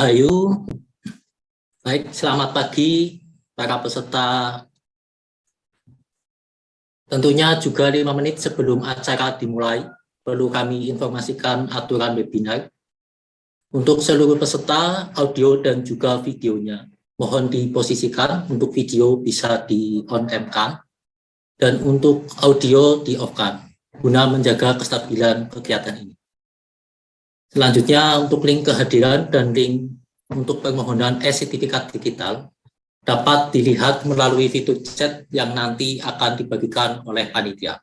Rahayu, baik, selamat pagi para peserta. Tentunya juga 5 menit sebelum acara dimulai, perlu kami informasikan aturan webinar. Untuk seluruh peserta, audio dan juga videonya mohon diposisikan. Untuk video bisa di-on-cam-kan, dan untuk audio di-off-kan, guna menjaga kestabilan kegiatan ini. Selanjutnya, untuk link kehadiran dan link untuk permohonan e-sertifikat digital dapat dilihat melalui fitur chat yang nanti akan dibagikan oleh panitia.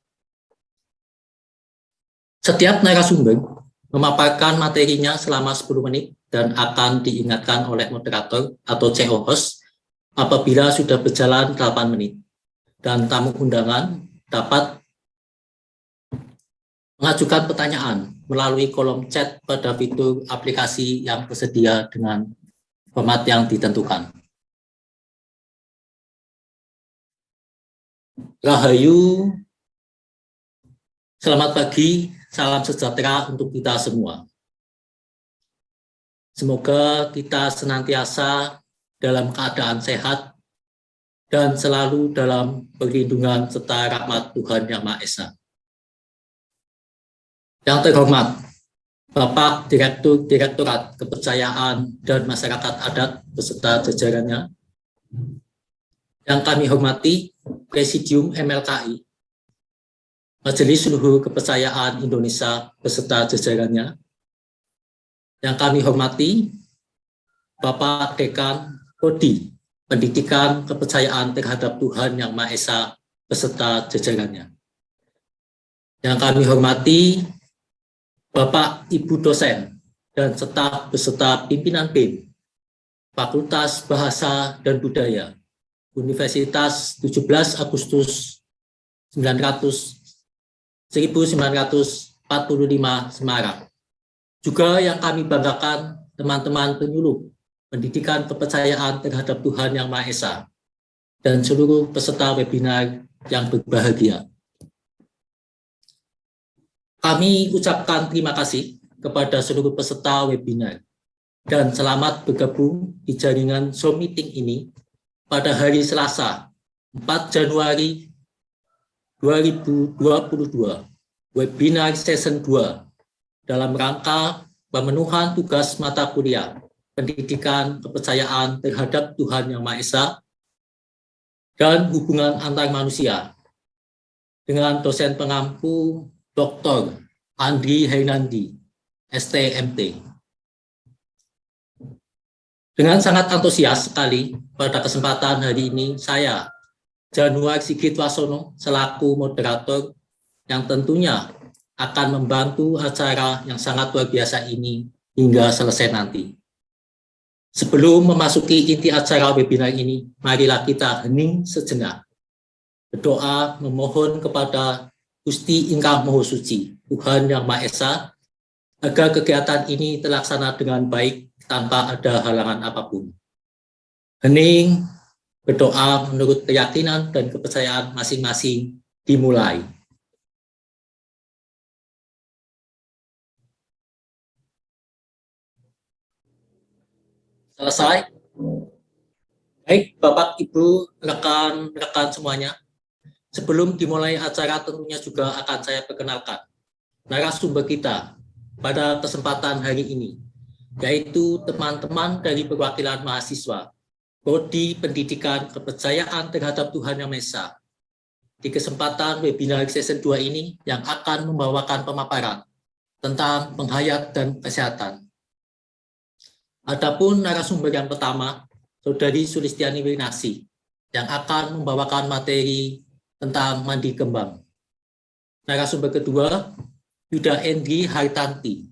Setiap narasumber memaparkan materinya selama 10 menit dan akan diingatkan oleh moderator atau CO host apabila sudah berjalan 8 menit. Dan tamu undangan dapat mengajukan pertanyaan melalui kolom chat pada fitur aplikasi yang tersedia dengan format yang ditentukan. Rahayu, selamat pagi, salam sejahtera untuk kita semua. Semoga kita senantiasa dalam keadaan sehat dan selalu dalam perlindungan serta rahmat Tuhan Yang Maha Esa. Yang terhormat, Bapak Direktur Direktorat Kepercayaan dan Masyarakat Adat beserta jajarannya. Yang kami hormati, Presidium MLKI, Majelis Luhur Kepercayaan Indonesia beserta jajarannya. Yang kami hormati, Bapak Dekan Prodi Pendidikan Kepercayaan Terhadap Tuhan Yang Maha Esa beserta jajarannya. Yang kami hormati, Bapak Ibu dosen dan staf beserta pimpinan BEM, Fakultas Bahasa dan Budaya, Universitas 17 Agustus 1945 Semarang. Juga yang kami banggakan teman-teman penyuluh pendidikan kepercayaan terhadap Tuhan Yang Maha Esa dan seluruh peserta webinar yang berbahagia. Kami ucapkan terima kasih kepada seluruh peserta webinar dan selamat bergabung di jaringan Zoom meeting ini pada hari Selasa 4 Januari 2022, webinar season 2 dalam rangka pemenuhan tugas mata kuliah pendidikan kepercayaan terhadap Tuhan Yang Maha Esa dan hubungan antar manusia dengan dosen pengampu Dr. Andri Hernandi, STMT. Dengan sangat antusias sekali pada kesempatan hari ini, saya, Januar Sigit Wasono, selaku moderator yang tentunya akan membantu acara yang sangat luar biasa ini hingga selesai nanti. Sebelum memasuki inti acara webinar ini, marilah kita hening sejenak, berdoa memohon kepada Gusti Ingkang Maha Suci, Tuhan Yang Maha Esa, agar kegiatan ini terlaksana dengan baik tanpa ada halangan apapun. Hening, berdoa menurut keyakinan dan kepercayaan masing-masing dimulai. Selesai? Baik, Bapak, Ibu, rekan-rekan semuanya. Sebelum dimulai acara tentunya juga akan saya perkenalkan narasumber kita pada kesempatan hari ini, yaitu teman-teman dari perwakilan mahasiswa Prodi Pendidikan Kepercayaan Terhadap Tuhan Yang Maha Esa di kesempatan webinar season 2 ini yang akan membawakan pemaparan tentang penghayat dan kesehatan. Adapun narasumber yang pertama, Saudari Sulistiani Wirnasi, yang akan membawakan materi tentang mandi kembang. Narasumber kedua, Yuda Endri Hartanti,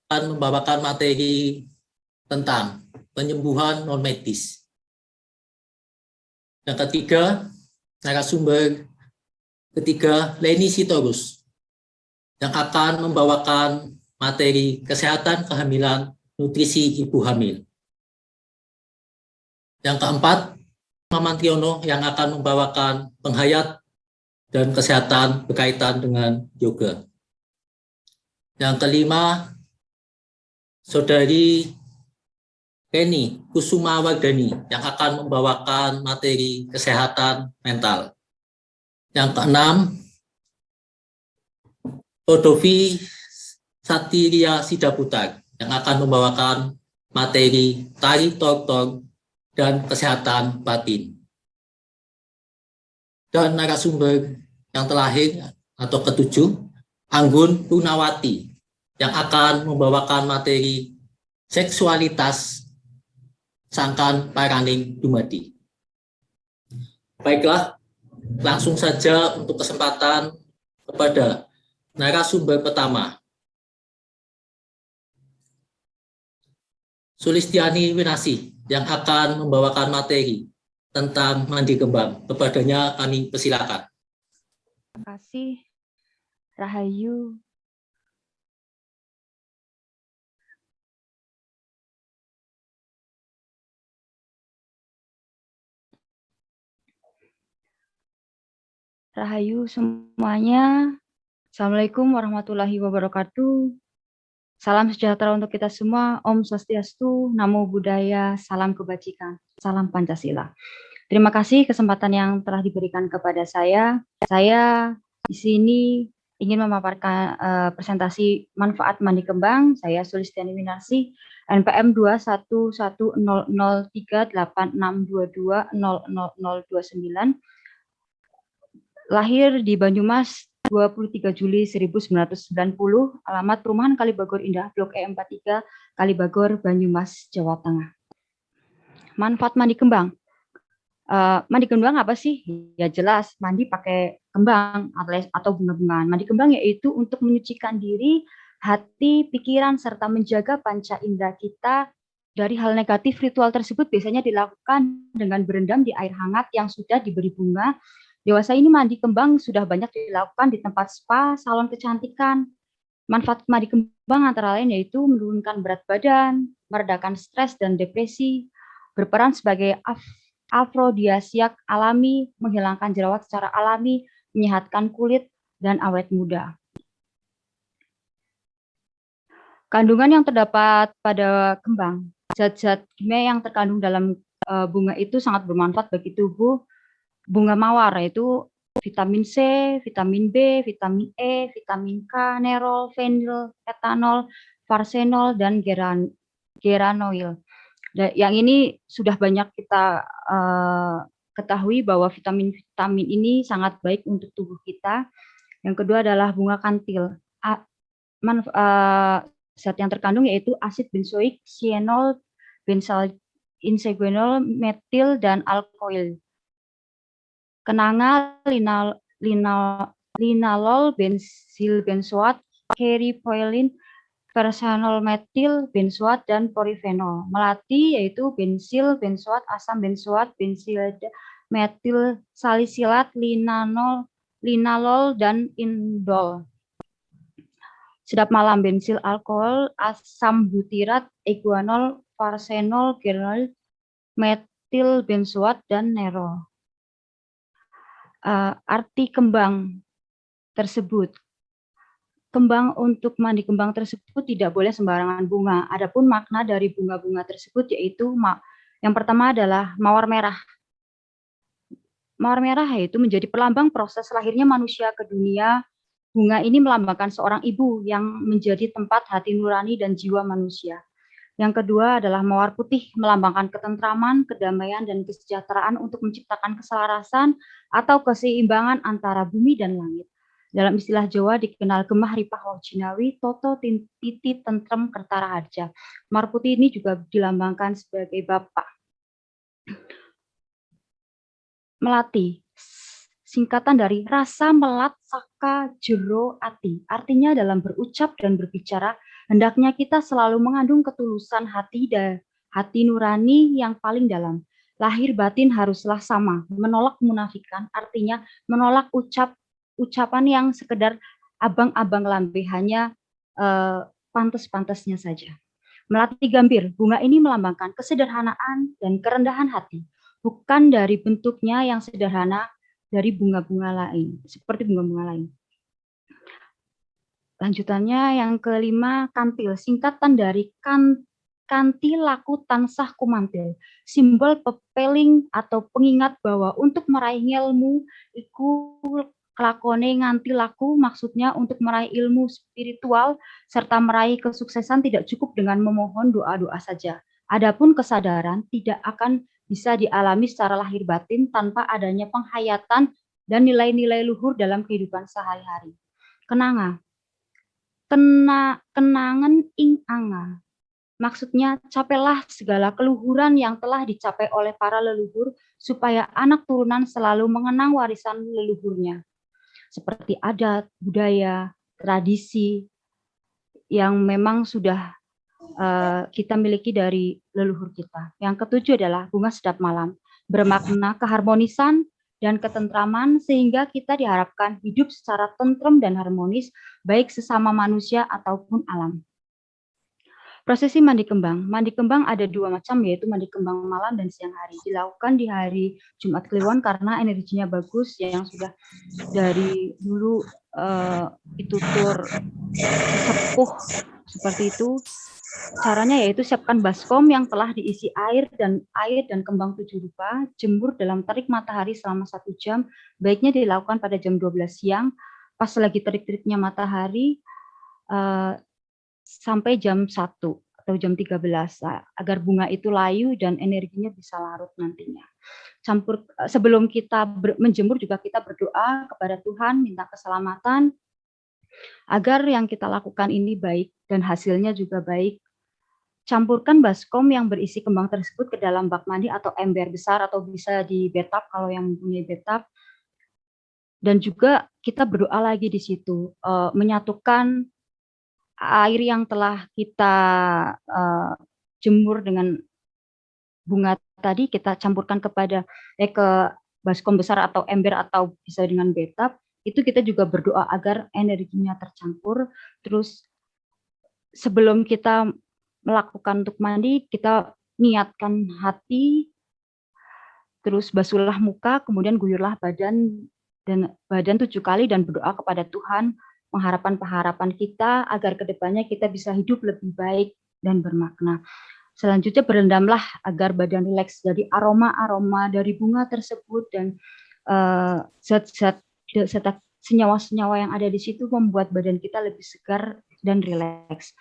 akan membawakan materi tentang penyembuhan non-medis. Yang ketiga, narasumber ketiga, Leni Sitorus, yang akan membawakan materi kesehatan kehamilan, nutrisi ibu hamil. Yang keempat, Maman Tiono, yang akan membawakan penghayat dan kesehatan berkaitan dengan yoga. Yang kelima, Saudari Penny Kusumawardani yang akan membawakan materi kesehatan mental. Yang keenam, Odovi Satiria Sidaputar yang akan membawakan materi tari tok dan kesehatan batin. Dan narasumber yang terakhir atau ketujuh, Anggun Punawati yang akan membawakan materi seksualitas sangkan paraning dumadi. Baiklah, langsung saja untuk kesempatan kepada narasumber pertama, Sulistiani Winasih yang akan membawakan materi tentang mandi kembang. Kepadanya kami persilakan. Terima kasih, Rahayu. Rahayu semuanya. Assalamualaikum warahmatullahi wabarakatuh. Salam sejahtera untuk kita semua. Om Swastiastu, Namo Buddhaya, salam kebajikan, salam Pancasila. Terima kasih kesempatan yang telah diberikan kepada saya. Saya di sini ingin memaparkan presentasi manfaat mandi kembang. Saya Sulistiani Winasih, NPM 211003862200029, lahir di Banyumas 23 Juli 1990, alamat Perumahan Kalibagor Indah, Blok E43, Kalibagor, Banyumas, Jawa Tengah. Manfaat mandi kembang. Mandi kembang apa sih? Ya jelas, mandi pakai kembang atau bunga-bungaan. Mandi kembang yaitu untuk menyucikan diri, hati, pikiran, serta menjaga panca indera kita dari hal negatif. Ritual tersebut biasanya dilakukan dengan berendam di air hangat yang sudah diberi bunga. Dewasa ini mandi kembang sudah banyak dilakukan di tempat spa, salon kecantikan. Manfaat mandi kembang antara lain yaitu menurunkan berat badan, meredakan stres dan depresi, berperan sebagai afrodisiak alami, menghilangkan jerawat secara alami, menyehatkan kulit, dan awet muda. Kandungan yang terdapat pada kembang, zat-zat kimia yang terkandung dalam bunga itu sangat bermanfaat bagi tubuh. Bunga mawar yaitu vitamin C, vitamin B, vitamin E, vitamin K, nerol, fenil, etanol, farsenol, dan geranoil. Yang ini sudah banyak kita ketahui bahwa vitamin-vitamin ini sangat baik untuk tubuh kita. Yang kedua adalah bunga kantil. Zat yang terkandung yaitu asid benzoik, cyanol, benzyl inseguenol, metil, dan alkohol. Kenanga, linalol, benzyl benzoat, keripoilin, versanol metil, benzoat, dan porifenol. Melati yaitu bensil, benzoat, asam benzoat, bensilida, metil salisilat, linalol, dan indol. Sedap malam, bensil alkohol, asam butirat, iguanol, farsenol, geranoil, metil benzoat, dan nerol. Arti kembang tersebut. Kembang untuk mandi kembang tersebut tidak boleh sembarangan bunga. Adapun makna dari bunga-bunga tersebut yaitu yang pertama adalah mawar merah. Mawar merah yaitu menjadi pelambang proses lahirnya manusia ke dunia. Bunga ini melambangkan seorang ibu yang menjadi tempat hati nurani dan jiwa manusia. Yang kedua adalah mawar putih, melambangkan ketentraman, kedamaian, dan kesejahteraan untuk menciptakan keselarasan atau keseimbangan antara bumi dan langit. Dalam istilah Jawa dikenal gemah ripah wau jinawi, toto titi tentrem kertara harja. Mawar putih ini juga dilambangkan sebagai bapak. Melati, singkatan dari rasa melat saka jero ati. Artinya dalam berucap dan berbicara, hendaknya kita selalu mengandung ketulusan hati dan hati nurani yang paling dalam. Lahir batin haruslah sama. Menolak kemunafikan artinya menolak ucapan yang sekedar abang-abang lambe, hanya pantas-pantasnya saja. Melati gambir, bunga ini melambangkan kesederhanaan dan kerendahan hati, bukan dari bentuknya yang sederhana dari bunga-bunga lain, seperti bunga-bunga lain. Lanjutannya yang kelima, kantil, singkatan dari kanthi laku tansah kumantil. Simbol pepeling atau pengingat bahwa untuk meraih ilmu iku kelakone nganti laku, maksudnya untuk meraih ilmu spiritual serta meraih kesuksesan tidak cukup dengan memohon doa-doa saja. Adapun kesadaran tidak akan bisa dialami secara lahir batin tanpa adanya penghayatan dan nilai-nilai luhur dalam kehidupan sehari-hari. Kenangan ing anga. Maksudnya, capailah segala keluhuran yang telah dicapai oleh para leluhur supaya anak turunan selalu mengenang warisan leluhurnya. Seperti adat, budaya, tradisi yang memang sudah kita miliki dari leluhur kita. Yang ketujuh adalah bunga sedap malam, bermakna keharmonisan dan ketentraman sehingga kita diharapkan hidup secara tentrem dan harmonis baik sesama manusia ataupun alam. Prosesi mandi kembang. Mandi kembang ada dua macam, yaitu mandi kembang malam dan siang hari. Dilakukan di hari Jumat Kliwon karena energinya bagus, yang sudah dari dulu ditutur sepuh seperti itu. Caranya yaitu siapkan baskom yang telah diisi air dan kembang 7 rupa, jemur dalam terik matahari selama 1 jam, baiknya dilakukan pada jam 12 siang, pas lagi terik-teriknya matahari, sampai jam 1 atau jam 13, agar bunga itu layu dan energinya bisa larut nantinya. Sebelum kita menjemur juga kita berdoa kepada Tuhan, minta keselamatan, agar yang kita lakukan ini baik dan hasilnya juga baik. Campurkan baskom yang berisi kembang tersebut ke dalam bak mandi atau ember besar atau bisa di bathtub kalau yang mempunyai bathtub. Dan juga kita berdoa lagi di situ, menyatukan air yang telah kita jemur dengan bunga tadi, kita campurkan ke baskom besar atau ember atau bisa dengan bathtub. Itu kita juga berdoa agar energinya tercampur. Terus sebelum kita melakukan untuk mandi, kita niatkan hati, terus basuhlah muka, kemudian guyurlah badan 7 kali dan berdoa kepada Tuhan, pengharapan-pengharapan kita agar kedepannya kita bisa hidup lebih baik dan bermakna. Selanjutnya berendamlah agar badan rileks, jadi aroma-aroma dari bunga tersebut dan zat-zat senyawa-senyawa yang ada di situ membuat badan kita lebih segar dan rileks.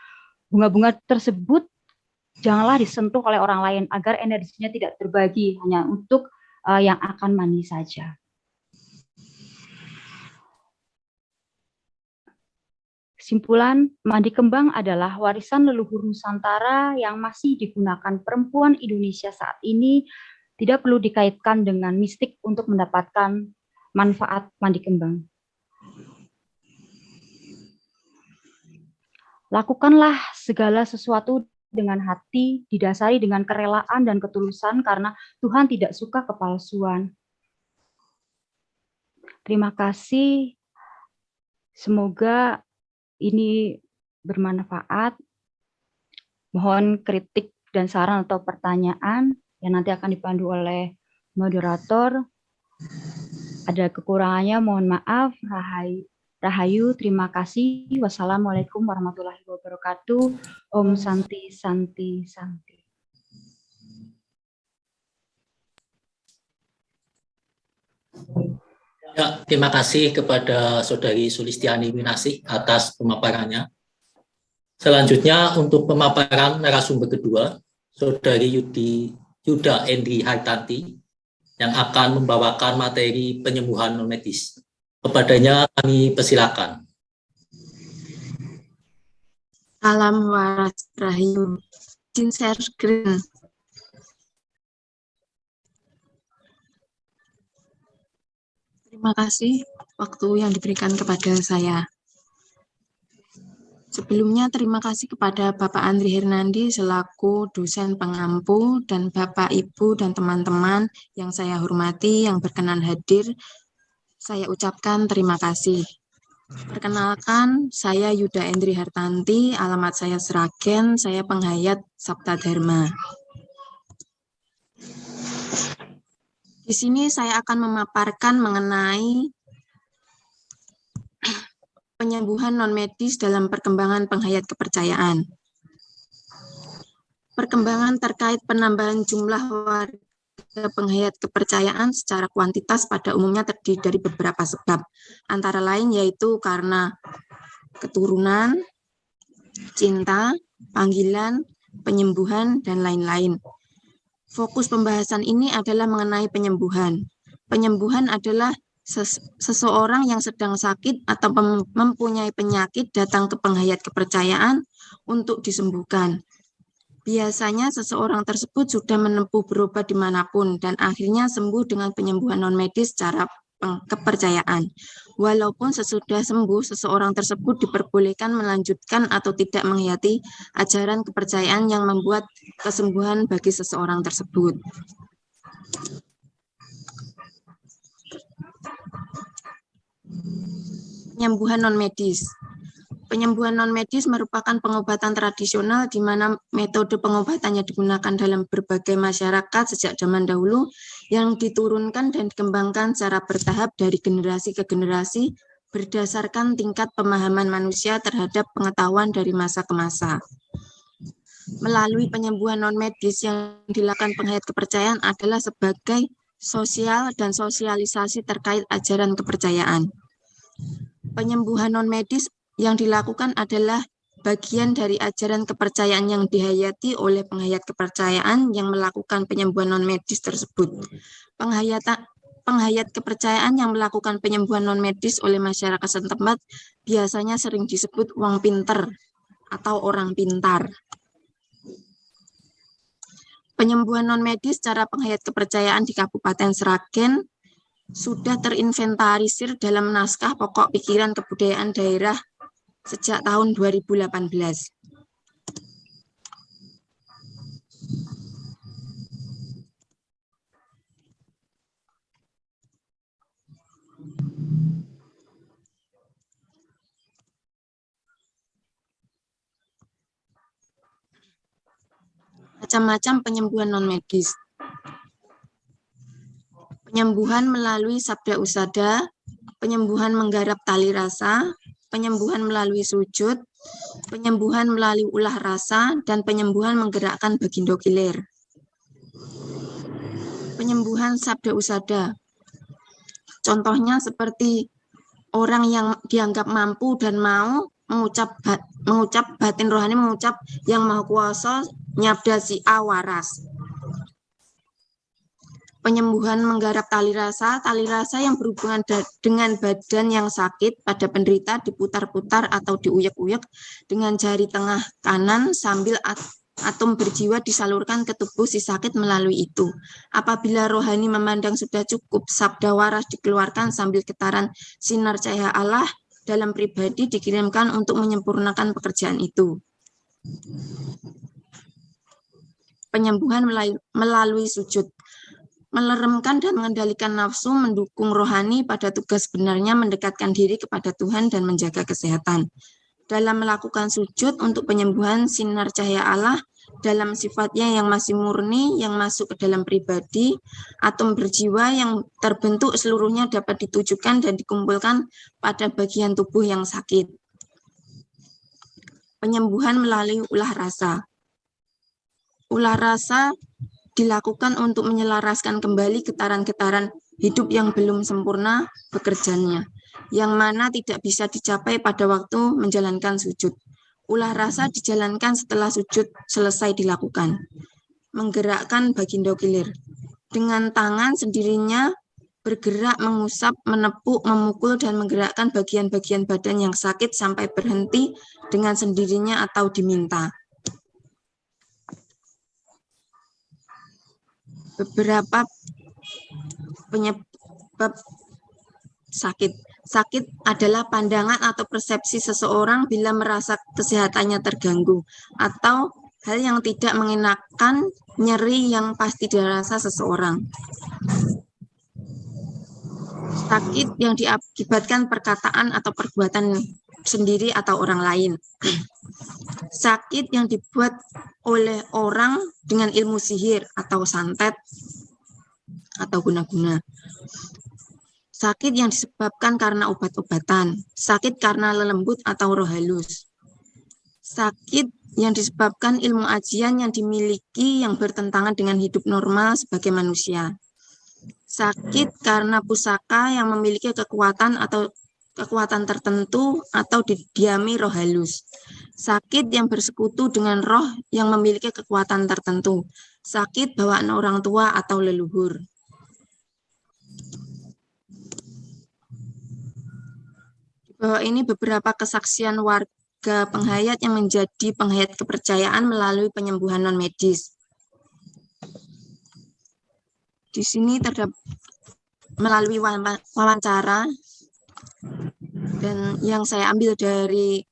Bunga-bunga tersebut janganlah disentuh oleh orang lain agar energinya tidak terbagi hanya untuk yang akan mandi saja. Kesimpulan, mandi kembang adalah warisan leluhur Nusantara yang masih digunakan perempuan Indonesia saat ini, tidak perlu dikaitkan dengan mistik untuk mendapatkan manfaat mandi kembang. Lakukanlah segala sesuatu dengan hati, didasari dengan kerelaan dan ketulusan karena Tuhan tidak suka kepalsuan. Terima kasih. Semoga ini bermanfaat. Mohon kritik dan saran atau pertanyaan yang nanti akan dipandu oleh moderator. Ada kekurangannya, mohon maaf. Rahayu, terima kasih. Wassalamualaikum warahmatullahi wabarakatuh. Om Santi, Santi, Santi. Ya, terima kasih kepada Saudari Sulistiani Winasih atas pemaparannya. Selanjutnya untuk pemaparan narasumber kedua, Saudari Yuda Endri Hartanti yang akan membawakan materi penyembuhan non medis. Kepadanya kami persilakan. Salam waras rahim. Izin share screen. Terima kasih waktu yang diberikan kepada saya. Sebelumnya terima kasih kepada Bapak Andri Hernandi selaku dosen pengampu dan Bapak, Ibu, dan teman-teman yang saya hormati yang berkenan hadir. Saya ucapkan terima kasih. Perkenalkan, saya Yuda Endri Hartanti, alamat saya Sragen, saya penghayat Sabta Dharma. Di sini saya akan memaparkan mengenai penyembuhan non-medis dalam perkembangan penghayat kepercayaan. Perkembangan terkait penambahan jumlah warga penghayat kepercayaan secara kuantitas pada umumnya terdiri dari beberapa sebab, antara lain yaitu karena keturunan, cinta, panggilan, penyembuhan, dan lain-lain. Fokus pembahasan ini adalah mengenai penyembuhan. Penyembuhan adalah seseorang yang sedang sakit atau mempunyai penyakit datang ke penghayat kepercayaan untuk disembuhkan. Biasanya seseorang tersebut sudah menempuh berobat dimanapun dan akhirnya sembuh dengan penyembuhan non-medis secara kepercayaan. Walaupun sesudah sembuh, seseorang tersebut diperbolehkan melanjutkan atau tidak menghayati ajaran kepercayaan yang membuat kesembuhan bagi seseorang tersebut. Penyembuhan non-medis. Penyembuhan non-medis merupakan pengobatan tradisional di mana metode pengobatannya digunakan dalam berbagai masyarakat sejak zaman dahulu yang diturunkan dan dikembangkan secara bertahap dari generasi ke generasi berdasarkan tingkat pemahaman manusia terhadap pengetahuan dari masa ke masa. Melalui penyembuhan non-medis yang dilakukan penghayat kepercayaan adalah sebagai sosial dan sosialisasi terkait ajaran kepercayaan. Penyembuhan non-medis yang dilakukan adalah bagian dari ajaran kepercayaan yang dihayati oleh penghayat kepercayaan yang melakukan penyembuhan non-medis tersebut. Penghayat kepercayaan yang melakukan penyembuhan non-medis oleh masyarakat setempat biasanya sering disebut wong pinter atau orang pintar. Penyembuhan non-medis secara penghayat kepercayaan di Kabupaten Sragen sudah terinventarisir dalam naskah pokok pikiran kebudayaan daerah sejak tahun 2018. Macam-macam penyembuhan non-medis. Penyembuhan melalui sabda usada, penyembuhan menggarap tali rasa, penyembuhan melalui sujud, penyembuhan melalui ulah rasa, dan penyembuhan menggerakkan bagindo kilir. Penyembuhan sabda usada. Contohnya seperti orang yang dianggap mampu dan mau mengucap batin rohani mengucap yang maha kuasa nyabda si A waras. Penyembuhan menggarap tali rasa yang berhubungan dengan badan yang sakit pada penderita diputar-putar atau diuyek-uyek dengan jari tengah kanan sambil atom berjiwa disalurkan ke tubuh si sakit melalui itu. Apabila rohani memandang sudah cukup, sabda waras dikeluarkan sambil getaran sinar cahaya Allah dalam pribadi dikirimkan untuk menyempurnakan pekerjaan itu. Penyembuhan melalui sujud. Meleremkan dan mengendalikan nafsu, mendukung rohani pada tugas sebenarnya mendekatkan diri kepada Tuhan dan menjaga kesehatan. Dalam melakukan sujud untuk penyembuhan sinar cahaya Allah dalam sifatnya yang masih murni, yang masuk ke dalam pribadi, atom berjiwa yang terbentuk seluruhnya dapat ditujukan dan dikumpulkan pada bagian tubuh yang sakit. Penyembuhan melalui ulah rasa. Ulah rasa dilakukan untuk menyelaraskan kembali getaran-getaran hidup yang belum sempurna bekerjanya, yang mana tidak bisa dicapai pada waktu menjalankan sujud. Ulah rasa dijalankan setelah sujud selesai dilakukan. Menggerakkan bagindo kilir. Dengan tangan sendirinya bergerak, mengusap, menepuk, memukul, dan menggerakkan bagian-bagian badan yang sakit sampai berhenti dengan sendirinya atau diminta. Beberapa penyebab sakit. Sakit adalah pandangan atau persepsi seseorang bila merasa kesehatannya terganggu atau hal yang tidak mengenakan, nyeri yang pasti dirasa seseorang. Sakit yang diakibatkan perkataan atau perbuatan sendiri atau orang lain. Sakit yang dibuat oleh orang dengan ilmu sihir atau santet atau guna-guna. Sakit yang disebabkan karena obat-obatan. Sakit karena lelembut atau roh halus. sakit yang disebabkan ilmu ajian yang dimiliki yang bertentangan dengan hidup normal sebagai manusia. Sakit karena pusaka yang memiliki kekuatan atau kekuatan tertentu atau didiami roh halus. Sakit yang bersekutu dengan roh yang memiliki kekuatan tertentu. Sakit bawaan orang tua atau leluhur. Di bawah ini beberapa kesaksian warga penghayat yang menjadi penghayat kepercayaan melalui penyembuhan non-medis. Di sini terdapat melalui wawancara dan yang saya ambil dari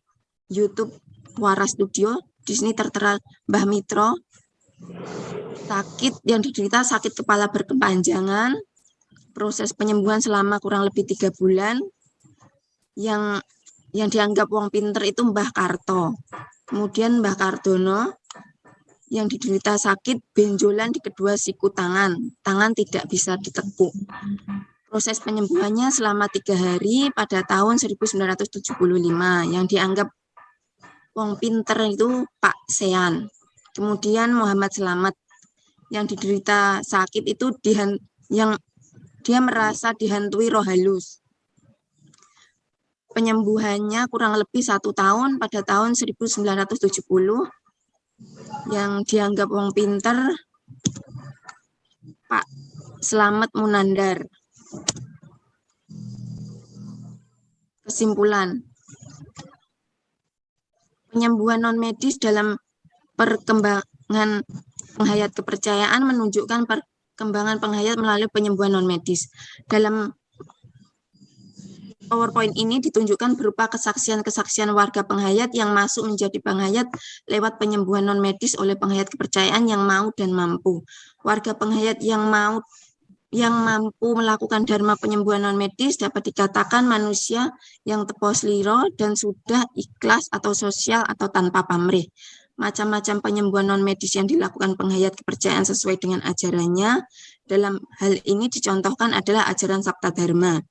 YouTube Wara Studio. Di sini tertera Mbah Mitro, sakit yang diderita sakit kepala berkepanjangan, proses penyembuhan selama kurang lebih 3 bulan, yang dianggap wong pinter itu Mbah Karto. Kemudian Mbah Kardono yang diderita sakit benjolan di kedua siku tangan tidak bisa ditekuk. Proses penyembuhannya selama 3 hari pada tahun 1975, yang dianggap wong pinter itu Pak Sean. Kemudian Muhammad Selamat yang diderita sakit itu yang dia merasa dihantui roh halus. Penyembuhannya kurang lebih 1 tahun pada tahun 1970, yang dianggap wong pinter Pak Selamat Munandar. Kesimpulan, penyembuhan non-medis dalam perkembangan penghayat kepercayaan menunjukkan perkembangan penghayat melalui penyembuhan non-medis. Dalam PowerPoint ini ditunjukkan berupa kesaksian-kesaksian warga penghayat yang masuk menjadi penghayat lewat penyembuhan non-medis oleh penghayat kepercayaan yang mau dan mampu. Warga penghayat yang mampu melakukan dharma penyembuhan non-medis dapat dikatakan manusia yang tepos liro dan sudah ikhlas atau sosial atau tanpa pamrih. Macam-macam penyembuhan non-medis yang dilakukan penghayat kepercayaan sesuai dengan ajarannya. Dalam hal ini dicontohkan adalah ajaran Sabta Dharma,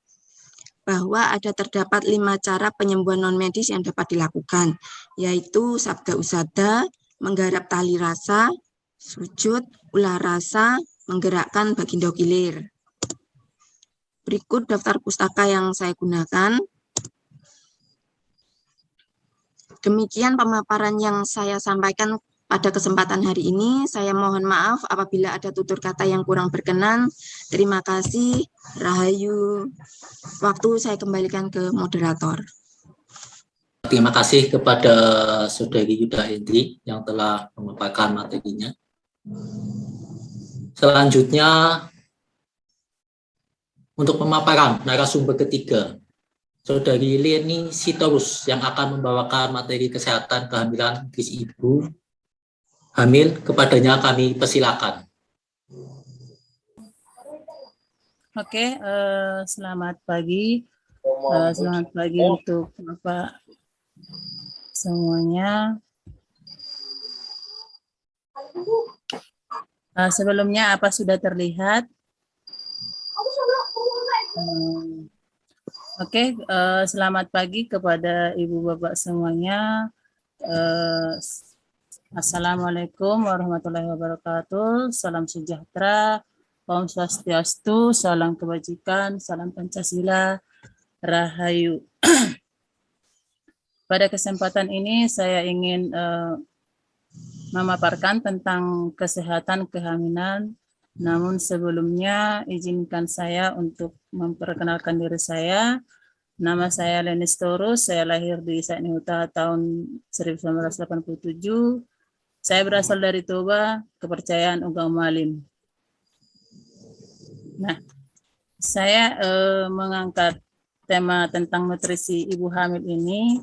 bahwa terdapat 5 cara penyembuhan non-medis yang dapat dilakukan, yaitu sabda usada, menggarap tali rasa, sujud, ulah rasa, menggerakkan bagindo kilir. Berikut daftar pustaka yang saya gunakan. Demikian pemaparan yang saya sampaikan pada kesempatan hari ini. Saya mohon maaf apabila ada tutur kata yang kurang berkenan. Terima kasih. Rahayu. Waktu saya kembalikan ke moderator. Terima kasih kepada Saudari Yuda Hendri yang telah memaparkan materinya. Selanjutnya, untuk pemaparan narasumber ketiga, Saudari Leni Sitorus yang akan membawakan materi kesehatan kehamilan bagi ibu hamil, kepadanya kami persilakan. Oke, selamat pagi. Selamat pagi untuk Bapak semuanya. Sebelumnya apa sudah terlihat? Oke, selamat pagi kepada Ibu Bapak semuanya. Assalamualaikum warahmatullahi wabarakatuh. Salam sejahtera, Om Swastiastu, salam kebajikan, salam Pancasila, Rahayu. Pada kesempatan ini saya ingin memaparkan tentang kesehatan kehamilan. Namun sebelumnya izinkan saya untuk memperkenalkan diri saya. Nama saya Leni Sitorus, saya lahir di Saiknihuta tahun 1987. Saya berasal dari Toba, kepercayaan Uga Umalim. Nah, saya mengangkat tema tentang nutrisi ibu hamil ini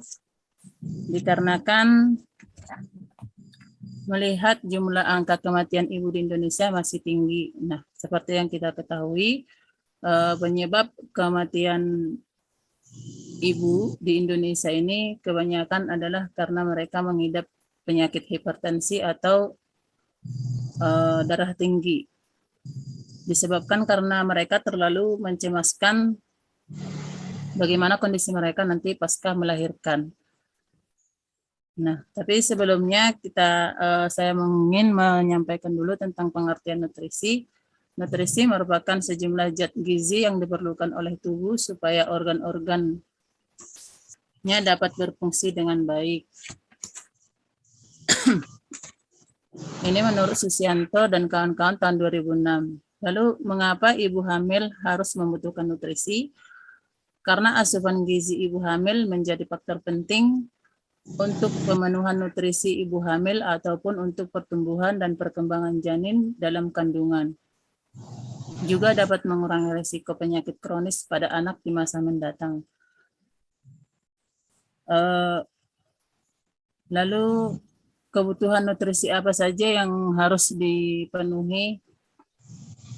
dikarenakan melihat jumlah angka kematian ibu di Indonesia masih tinggi. Nah, seperti yang kita ketahui, penyebab kematian ibu di Indonesia ini kebanyakan adalah karena mereka mengidap penyakit hipertensi atau darah tinggi. Disebabkan karena mereka terlalu mencemaskan bagaimana kondisi mereka nanti pasca melahirkan. Nah, tapi sebelumnya saya ingin menyampaikan dulu tentang pengertian nutrisi. Nutrisi merupakan sejumlah zat gizi yang diperlukan oleh tubuh supaya organ-organnya dapat berfungsi dengan baik. Ini menurut Susianto dan kawan-kawan tahun 2006. Lalu, mengapa ibu hamil harus membutuhkan nutrisi? Karena asupan gizi ibu hamil menjadi faktor penting untuk pemenuhan nutrisi ibu hamil ataupun untuk pertumbuhan dan perkembangan janin dalam kandungan. Juga dapat mengurangi risiko penyakit kronis pada anak di masa mendatang. Lalu kebutuhan nutrisi apa saja yang harus dipenuhi?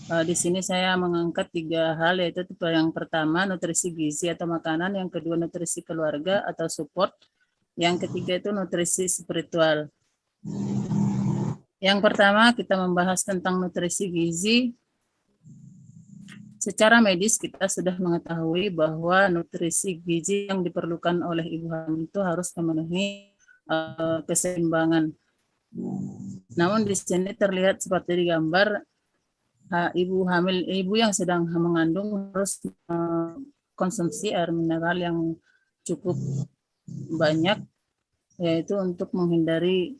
Di sini saya mengangkat 3 hal, yaitu yang pertama nutrisi gizi atau makanan, yang kedua nutrisi keluarga atau support, yang ketiga itu nutrisi spiritual. Yang pertama kita membahas tentang nutrisi gizi. Secara medis kita sudah mengetahui bahwa nutrisi gizi yang diperlukan oleh ibu hamil itu harus memenuhi keseimbangan. Namun di sini terlihat seperti di gambar, ibu yang sedang mengandung harus konsumsi air mineral yang cukup banyak, yaitu untuk menghindari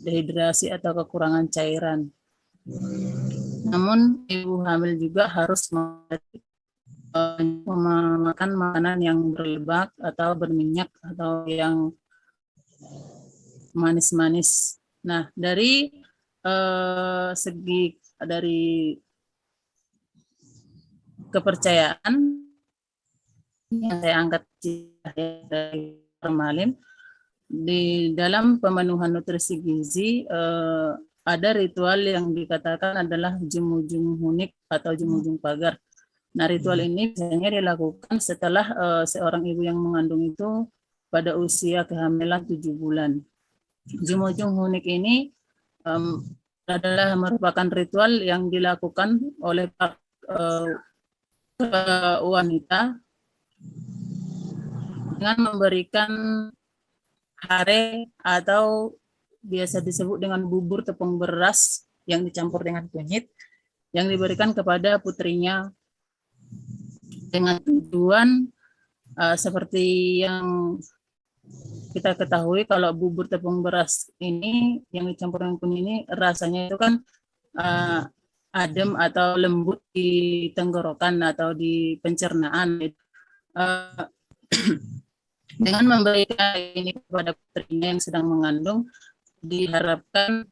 dehidrasi atau kekurangan cairan. Namun ibu hamil juga harus makan makanan yang berlemak atau berminyak atau yang manis-manis. Nah, dari segi dari kepercayaan yang saya angkat dari formalin, di dalam pemenuhan nutrisi gizi ada ritual yang dikatakan adalah jumujung hunik atau jumujung pagar. Nah, ritual ini biasanya dilakukan setelah seorang ibu yang mengandung itu pada usia kehamilan 7 bulan. Jumujung hunik ini adalah merupakan ritual yang dilakukan oleh wanita dengan memberikan hare atau biasa disebut dengan bubur tepung beras yang dicampur dengan kunyit yang diberikan kepada putrinya dengan tujuan seperti yang kita ketahui, kalau bubur tepung beras ini yang dicampur dengan kunyit ini rasanya itu kan adem atau lembut di tenggorokan atau di pencernaan. Dengan memberikan ini kepada putrinya yang sedang mengandung, diharapkan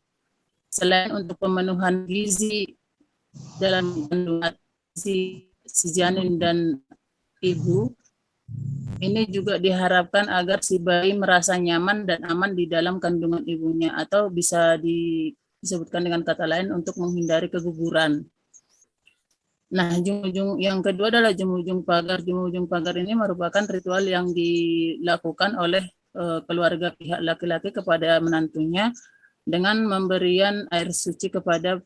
selain untuk pemenuhan gizi dalam kandungan si janin dan ibu, ini juga diharapkan agar si bayi merasa nyaman dan aman di dalam kandungan ibunya, atau bisa disebutkan dengan kata lain untuk menghindari keguguran. Nah, yang kedua adalah jumujung pagar. Jumujung pagar ini merupakan ritual yang dilakukan oleh keluarga pihak laki-laki kepada menantunya dengan memberian air suci kepada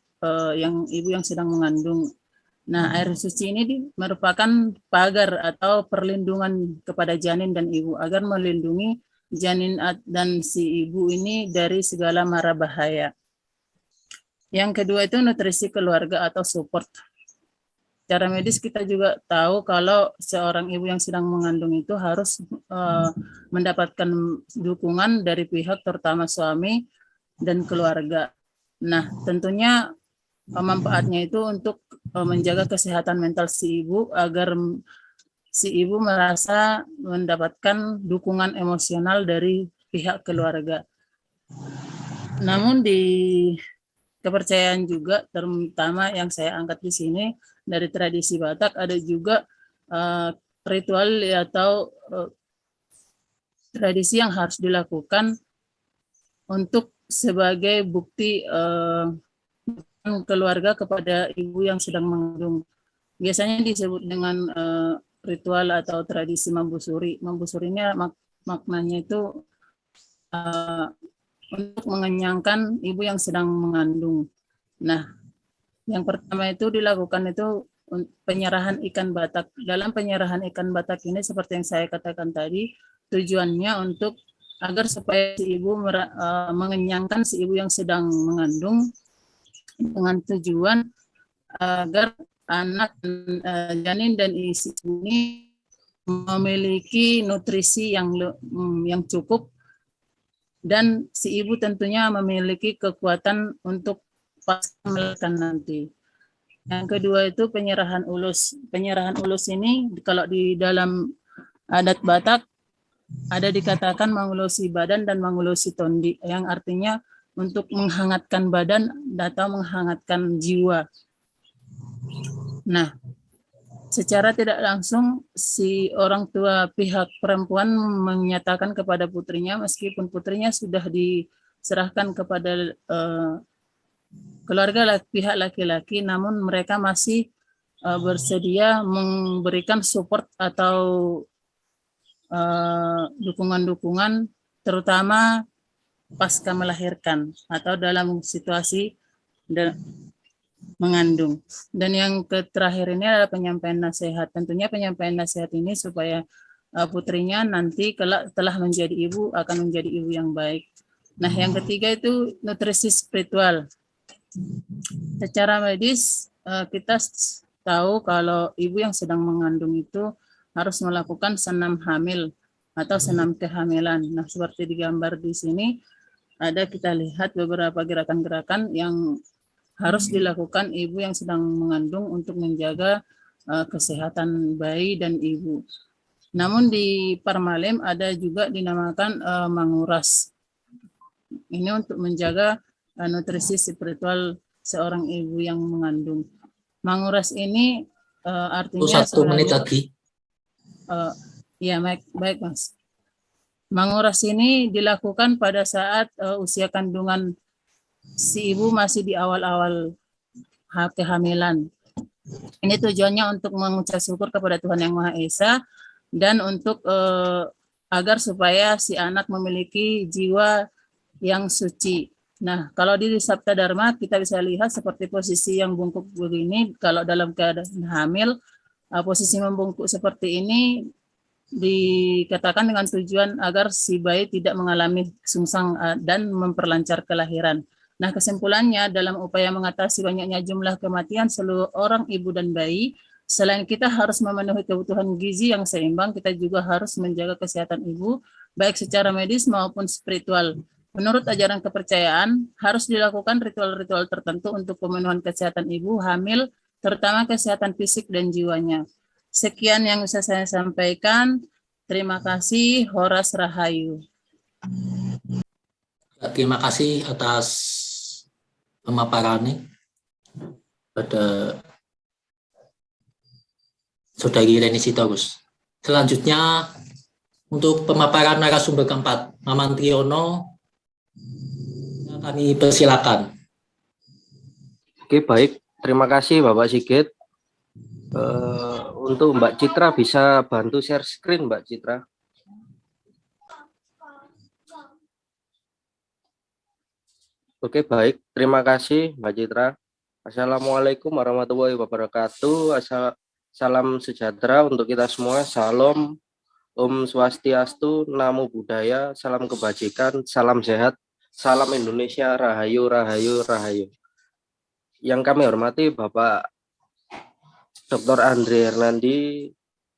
ibu yang sedang mengandung. Nah, air suci ini merupakan pagar atau perlindungan kepada janin dan ibu agar melindungi janin dan si ibu ini dari segala mara bahaya. Yang kedua itu nutrisi keluarga atau support. Secara medis kita juga tahu kalau seorang ibu yang sedang mengandung itu harus mendapatkan dukungan dari pihak terutama suami dan keluarga. Nah, tentunya manfaatnya itu untuk menjaga kesehatan mental si ibu agar si ibu merasa mendapatkan dukungan emosional dari pihak keluarga. Namun di kepercayaan juga, terutama yang saya angkat di sini dari tradisi Batak, ada juga ritual atau tradisi yang harus dilakukan untuk sebagai bukti keluarga kepada ibu yang sedang mengandung. Biasanya disebut dengan ritual atau tradisi mambusuri. Mambusurinya maknanya itu untuk mengenyangkan ibu yang sedang mengandung. Nah, yang pertama itu dilakukan itu penyerahan ikan batak. Dalam penyerahan ikan batak ini seperti yang saya katakan tadi, tujuannya untuk agar supaya si ibu mengenyangkan si ibu yang sedang mengandung dengan tujuan agar anak janin dan isi ini memiliki nutrisi yang cukup, dan si ibu tentunya memiliki kekuatan untuk pasca melahirkan nanti. Yang kedua itu penyerahan ulus. Penyerahan ulus ini kalau di dalam adat Batak ada dikatakan mengulusi badan dan mengulusi tondi, yang artinya untuk menghangatkan badan atau menghangatkan jiwa. Nah, secara tidak langsung si orang tua pihak perempuan menyatakan kepada putrinya, meskipun putrinya sudah diserahkan kepada keluarga pihak laki-laki, namun mereka masih bersedia memberikan support atau dukungan-dukungan, terutama pasca melahirkan atau dalam situasi mengandung. Dan yang terakhir ini adalah penyampaian nasihat. Tentunya penyampaian nasihat ini supaya putrinya nanti telah menjadi ibu akan menjadi ibu yang baik. Nah, yang ketiga itu nutrisi spiritual. Secara medis kita tahu kalau ibu yang sedang mengandung itu harus melakukan senam hamil atau senam kehamilan. Nah, seperti digambar di sini ada kita lihat beberapa gerakan-gerakan yang harus dilakukan ibu yang sedang mengandung untuk menjaga kesehatan bayi dan ibu. Namun di Parmalem ada juga dinamakan manguras. Ini untuk menjaga nutrisi spiritual seorang ibu yang mengandung. Manguras ini artinya 1 menit lagi. Ya, baik Mas. Manguras ini dilakukan pada saat usia kandungan si ibu masih di awal-awal kehamilan. Ini tujuannya untuk mengucap syukur kepada Tuhan Yang Maha Esa dan untuk agar supaya si anak memiliki jiwa yang suci. Nah, kalau di Sabta Dharma kita bisa lihat seperti posisi yang bungkuk begini. Kalau dalam keadaan hamil, posisi membungkuk seperti ini dikatakan dengan tujuan agar si bayi tidak mengalami sungsang dan memperlancar kelahiran. Nah, kesimpulannya dalam upaya mengatasi banyaknya jumlah kematian seluruh orang ibu dan bayi, selain kita harus memenuhi kebutuhan gizi yang seimbang, kita juga harus menjaga kesehatan ibu, baik secara medis maupun spiritual. Menurut ajaran kepercayaan, harus dilakukan ritual-ritual tertentu untuk pemenuhan kesehatan ibu hamil, terutama kesehatan fisik dan jiwanya. Sekian yang bisa saya sampaikan. Terima kasih. Horas Rahayu. Terima kasih atas pemaparannya pada Saudari Reni Sitorus. Selanjutnya untuk pemaparan narasumber keempat, Maman Triono, kami persilakan. Oke, baik. Terima kasih Bapak Sigit. Untuk Mbak Citra bisa bantu share screen, Mbak Citra. Oke, baik. Terima kasih Mbak Citra. Assalamualaikum warahmatullahi wabarakatuh. Salam sejahtera untuk kita semua. Salam, Om Swastiastu, Namo Buddhaya, salam kebajikan, salam sehat, salam Indonesia, Rahayu, Rahayu, Rahayu. Yang kami hormati Bapak Dr. Andri Hernandi,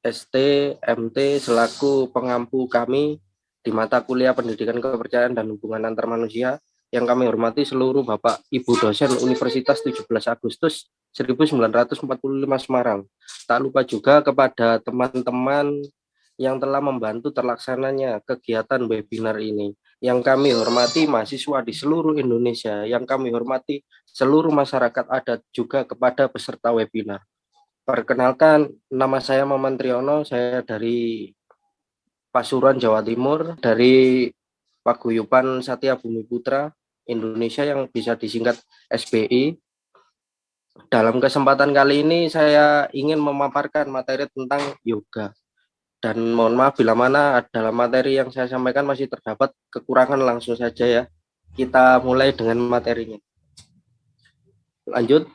ST, MT, selaku pengampu kami di mata kuliah Pendidikan Kepercayaan dan Hubungan Antar Manusia. Yang kami hormati seluruh Bapak Ibu dosen Universitas 17 Agustus 1945 Semarang. Tak lupa juga kepada teman-teman yang telah membantu terlaksananya kegiatan webinar ini. Yang kami hormati mahasiswa di seluruh Indonesia, yang kami hormati seluruh masyarakat adat, juga kepada peserta webinar. Perkenalkan, nama saya Maman Triono, saya dari Pasuruan, Jawa Timur, dari Paguyuban Satya Bumi Putra, Indonesia yang bisa disingkat SBI. Dalam kesempatan kali ini saya ingin memaparkan materi tentang yoga. Dan mohon maaf bila mana dalam materi yang saya sampaikan masih terdapat kekurangan, langsung saja ya. Kita mulai dengan materinya. Lanjut,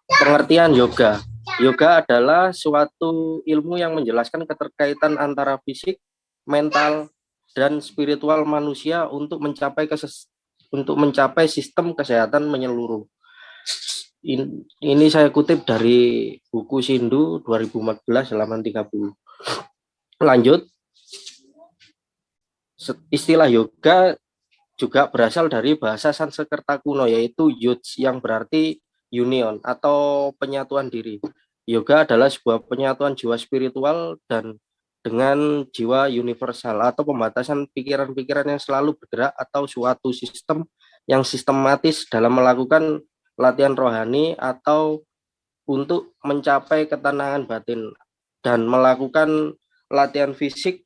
pengertian yoga. Yoga adalah suatu ilmu yang menjelaskan keterkaitan antara fisik, mental, dan spiritual manusia untuk mencapai sistem kesehatan menyeluruh. Ini saya kutip dari buku Sindu 2014 halaman 30. Lanjut, istilah yoga juga berasal dari bahasa Sanskerta kuno, yaitu yuj, yang berarti union atau penyatuan diri. Yoga adalah sebuah penyatuan jiwa spiritual dan dengan jiwa universal atau pembatasan pikiran-pikiran yang selalu bergerak atau suatu sistem yang sistematis dalam melakukan latihan rohani atau untuk mencapai ketenangan batin dan melakukan latihan fisik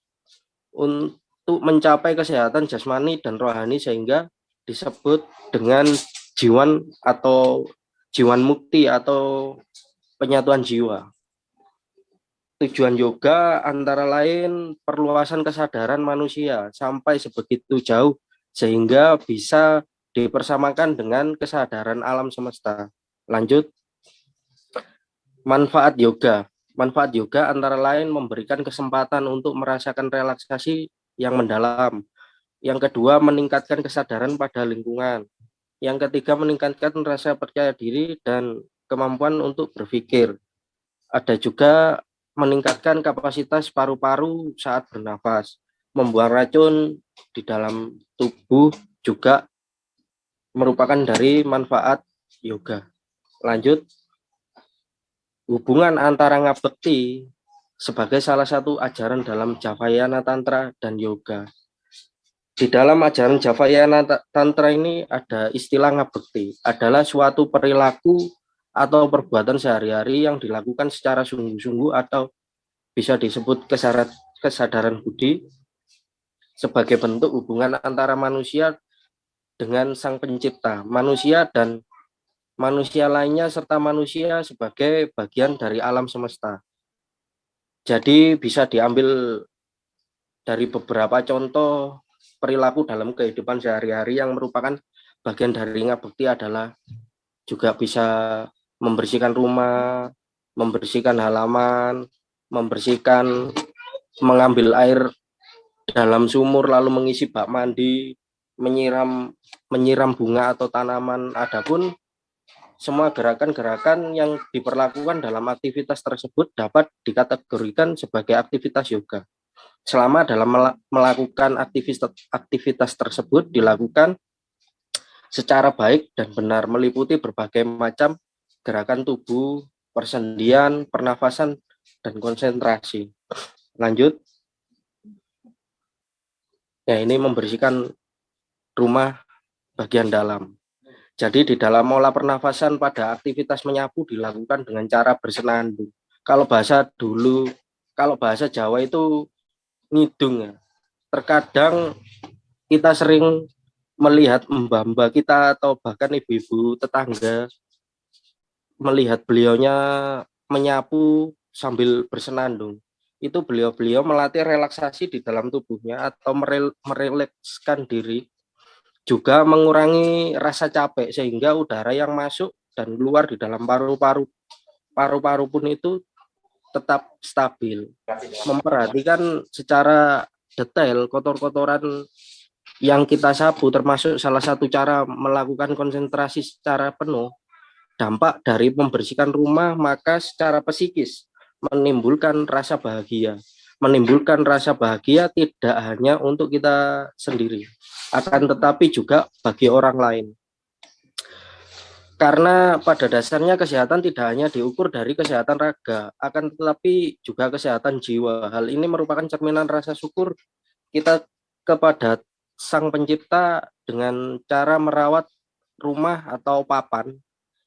untuk mencapai kesehatan jasmani dan rohani sehingga disebut dengan jiwan atau jiwan mukti atau penyatuan jiwa. Tujuan yoga antara lain perluasan kesadaran manusia sampai sebegitu jauh sehingga bisa dipersamakan dengan kesadaran alam semesta. Lanjut, manfaat yoga. Manfaat yoga antara lain memberikan kesempatan untuk merasakan relaksasi yang mendalam. Yang kedua, meningkatkan kesadaran pada lingkungan. Yang ketiga, meningkatkan rasa percaya diri dan kemampuan untuk berpikir. Ada juga meningkatkan kapasitas paru-paru saat bernafas. Membuang racun di dalam tubuh juga merupakan dari manfaat yoga. Lanjut, hubungan antara ngabekti sebagai salah satu ajaran dalam Javayana Tantra dan yoga. Di dalam ajaran Javayana Tantra ini ada istilah ngabekti, adalah suatu perilaku atau perbuatan sehari-hari yang dilakukan secara sungguh-sungguh atau bisa disebut kesadaran budi sebagai bentuk hubungan antara manusia dengan Sang Pencipta, manusia dan manusia lainnya serta manusia sebagai bagian dari alam semesta. Jadi bisa diambil dari beberapa contoh perilaku dalam kehidupan sehari-hari yang merupakan bagian dari ngabekti adalah juga bisa membersihkan rumah, membersihkan halaman, mengambil air dalam sumur lalu mengisi bak mandi, menyiram bunga atau tanaman. Adapun semua gerakan-gerakan yang diperlakukan dalam aktivitas tersebut dapat dikategorikan sebagai aktivitas yoga. Selama dalam melakukan aktivitas tersebut dilakukan secara baik dan benar, meliputi berbagai macam gerakan tubuh, persendian, pernafasan, dan konsentrasi. Lanjut. Ya, ini membersihkan rumah bagian dalam. Jadi di dalam olah pernafasan pada aktivitas menyapu dilakukan dengan cara bersenandung. Kalau bahasa Jawa itu ngidung ya. Terkadang kita sering melihat mbah-mbah kita atau bahkan ibu-ibu tetangga melihat beliaunya menyapu sambil bersenandung. Itu beliau melatih relaksasi di dalam tubuhnya atau merelekskan diri, juga mengurangi rasa capek sehingga udara yang masuk dan keluar di dalam paru-paru pun itu tetap stabil. Memperhatikan secara detail kotor-kotoran yang kita sapu termasuk salah satu cara melakukan konsentrasi secara penuh. Dampak dari membersihkan rumah maka secara psikis menimbulkan rasa bahagia. Menimbulkan rasa bahagia tidak hanya untuk kita sendiri, akan tetapi juga bagi orang lain. Karena pada dasarnya kesehatan tidak hanya diukur dari kesehatan raga, akan tetapi juga kesehatan jiwa. Hal ini merupakan cerminan rasa syukur kita kepada Sang Pencipta dengan cara merawat rumah atau papan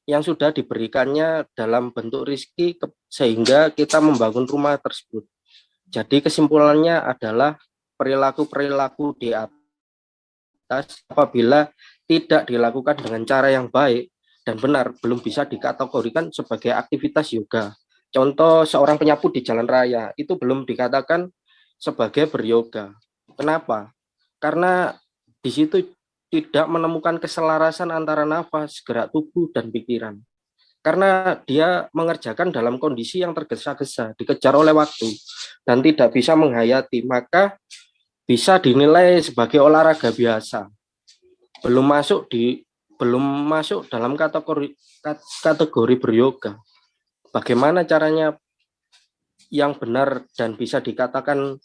yang sudah diberikannya dalam bentuk rezeki sehingga kita membangun rumah tersebut. Jadi kesimpulannya adalah perilaku-perilaku di atas apabila tidak dilakukan dengan cara yang baik dan benar belum bisa dikategorikan sebagai aktivitas yoga. Contoh seorang penyapu di jalan raya itu belum dikatakan sebagai beryoga. Kenapa? Karena di situ tidak menemukan keselarasan antara nafas, gerak tubuh, dan pikiran. Karena dia mengerjakan dalam kondisi yang tergesa-gesa, dikejar oleh waktu, dan tidak bisa menghayati, maka bisa dinilai sebagai olahraga biasa, belum masuk dalam kategori beryoga. Bagaimana caranya yang benar dan bisa dikatakan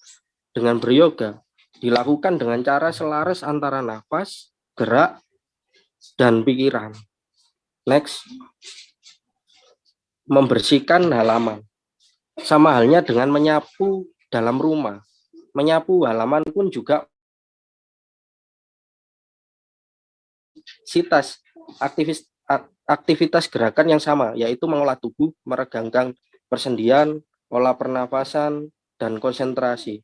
dengan beryoga? Dilakukan dengan cara selaras antara nafas, gerak, dan pikiran. Next, membersihkan halaman. Sama halnya dengan menyapu dalam rumah. Menyapu halaman pun juga aktivitas gerakan yang sama, yaitu mengolah tubuh, meregangkan persendian, olah pernafasan, dan konsentrasi.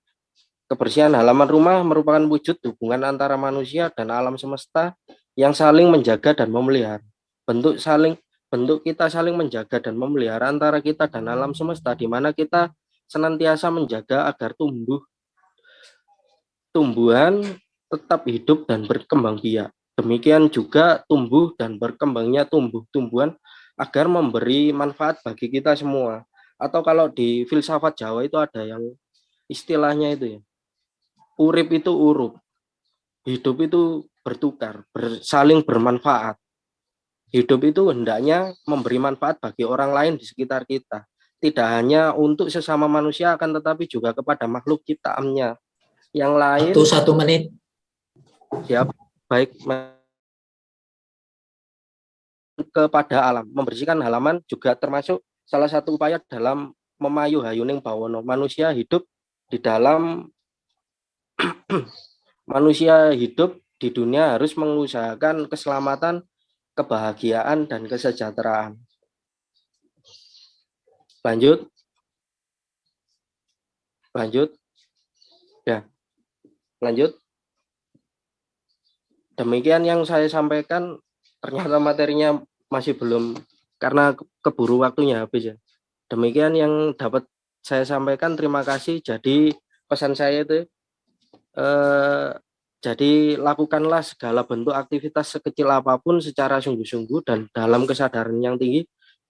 Kebersihan halaman rumah merupakan wujud hubungan antara manusia dan alam semesta yang saling menjaga dan memelihara. Bentuk kita saling menjaga dan memelihara antara kita dan alam semesta, di mana kita senantiasa menjaga agar tumbuhan tetap hidup dan berkembang biak. Demikian juga tumbuh dan berkembangnya tumbuh-tumbuhan agar memberi manfaat bagi kita semua. Atau kalau di filsafat Jawa itu ada yang istilahnya itu ya, urip itu urup, hidup itu bertukar, saling bermanfaat. Hidup itu hendaknya memberi manfaat bagi orang lain di sekitar kita. Tidak hanya untuk sesama manusia, akan tetapi juga kepada makhluk ciptaannya yang lain. Satu menit. Siap, baik. Kepada alam, membersihkan halaman juga termasuk salah satu upaya dalam memayu hayuning bawono. Manusia hidup di dunia harus mengusahakan keselamatan, kebahagiaan, dan kesejahteraan. Lanjut. Ya, lanjut. Demikian yang saya sampaikan. Ternyata materinya masih belum, karena keburu waktunya habis ya. Demikian yang dapat saya sampaikan. Terima kasih. Jadi pesan saya itu, jadi lakukanlah segala bentuk aktivitas sekecil apapun secara sungguh-sungguh dan dalam kesadaran yang tinggi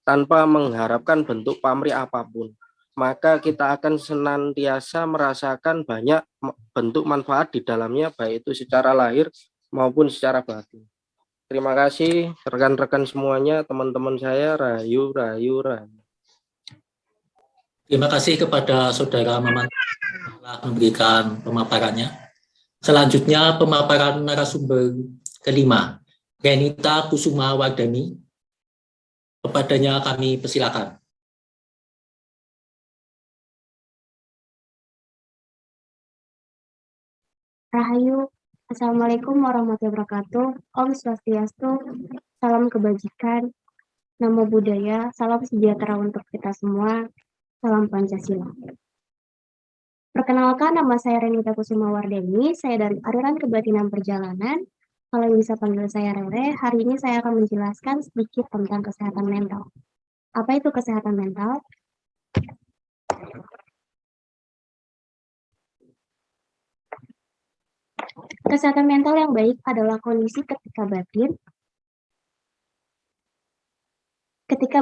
tanpa mengharapkan bentuk pamrih apapun. Maka kita akan senantiasa merasakan banyak bentuk manfaat di dalamnya, baik itu secara lahir maupun secara batin. Terima kasih rekan-rekan semuanya, teman-teman saya, rahayu. Terima kasih kepada Saudara Maman telah memberikan pemaparannya. Selanjutnya pemaparan narasumber kelima, Renita Kusuma Wardani. Kepadanya kami persilakan. Rahayu, Assalamualaikum warahmatullahi wabarakatuh. Om Swastiastu, salam kebajikan, namo buddhaya, salam sejahtera untuk kita semua, salam Pancasila. Perkenalkan, nama saya Renita Kusuma Wardani, saya dari aliran kebatinan perjalanan. Kalian bisa panggil saya Rere. Hari ini saya akan menjelaskan sedikit tentang kesehatan mental. Apa itu kesehatan mental? Kesehatan mental yang baik adalah kondisi ketika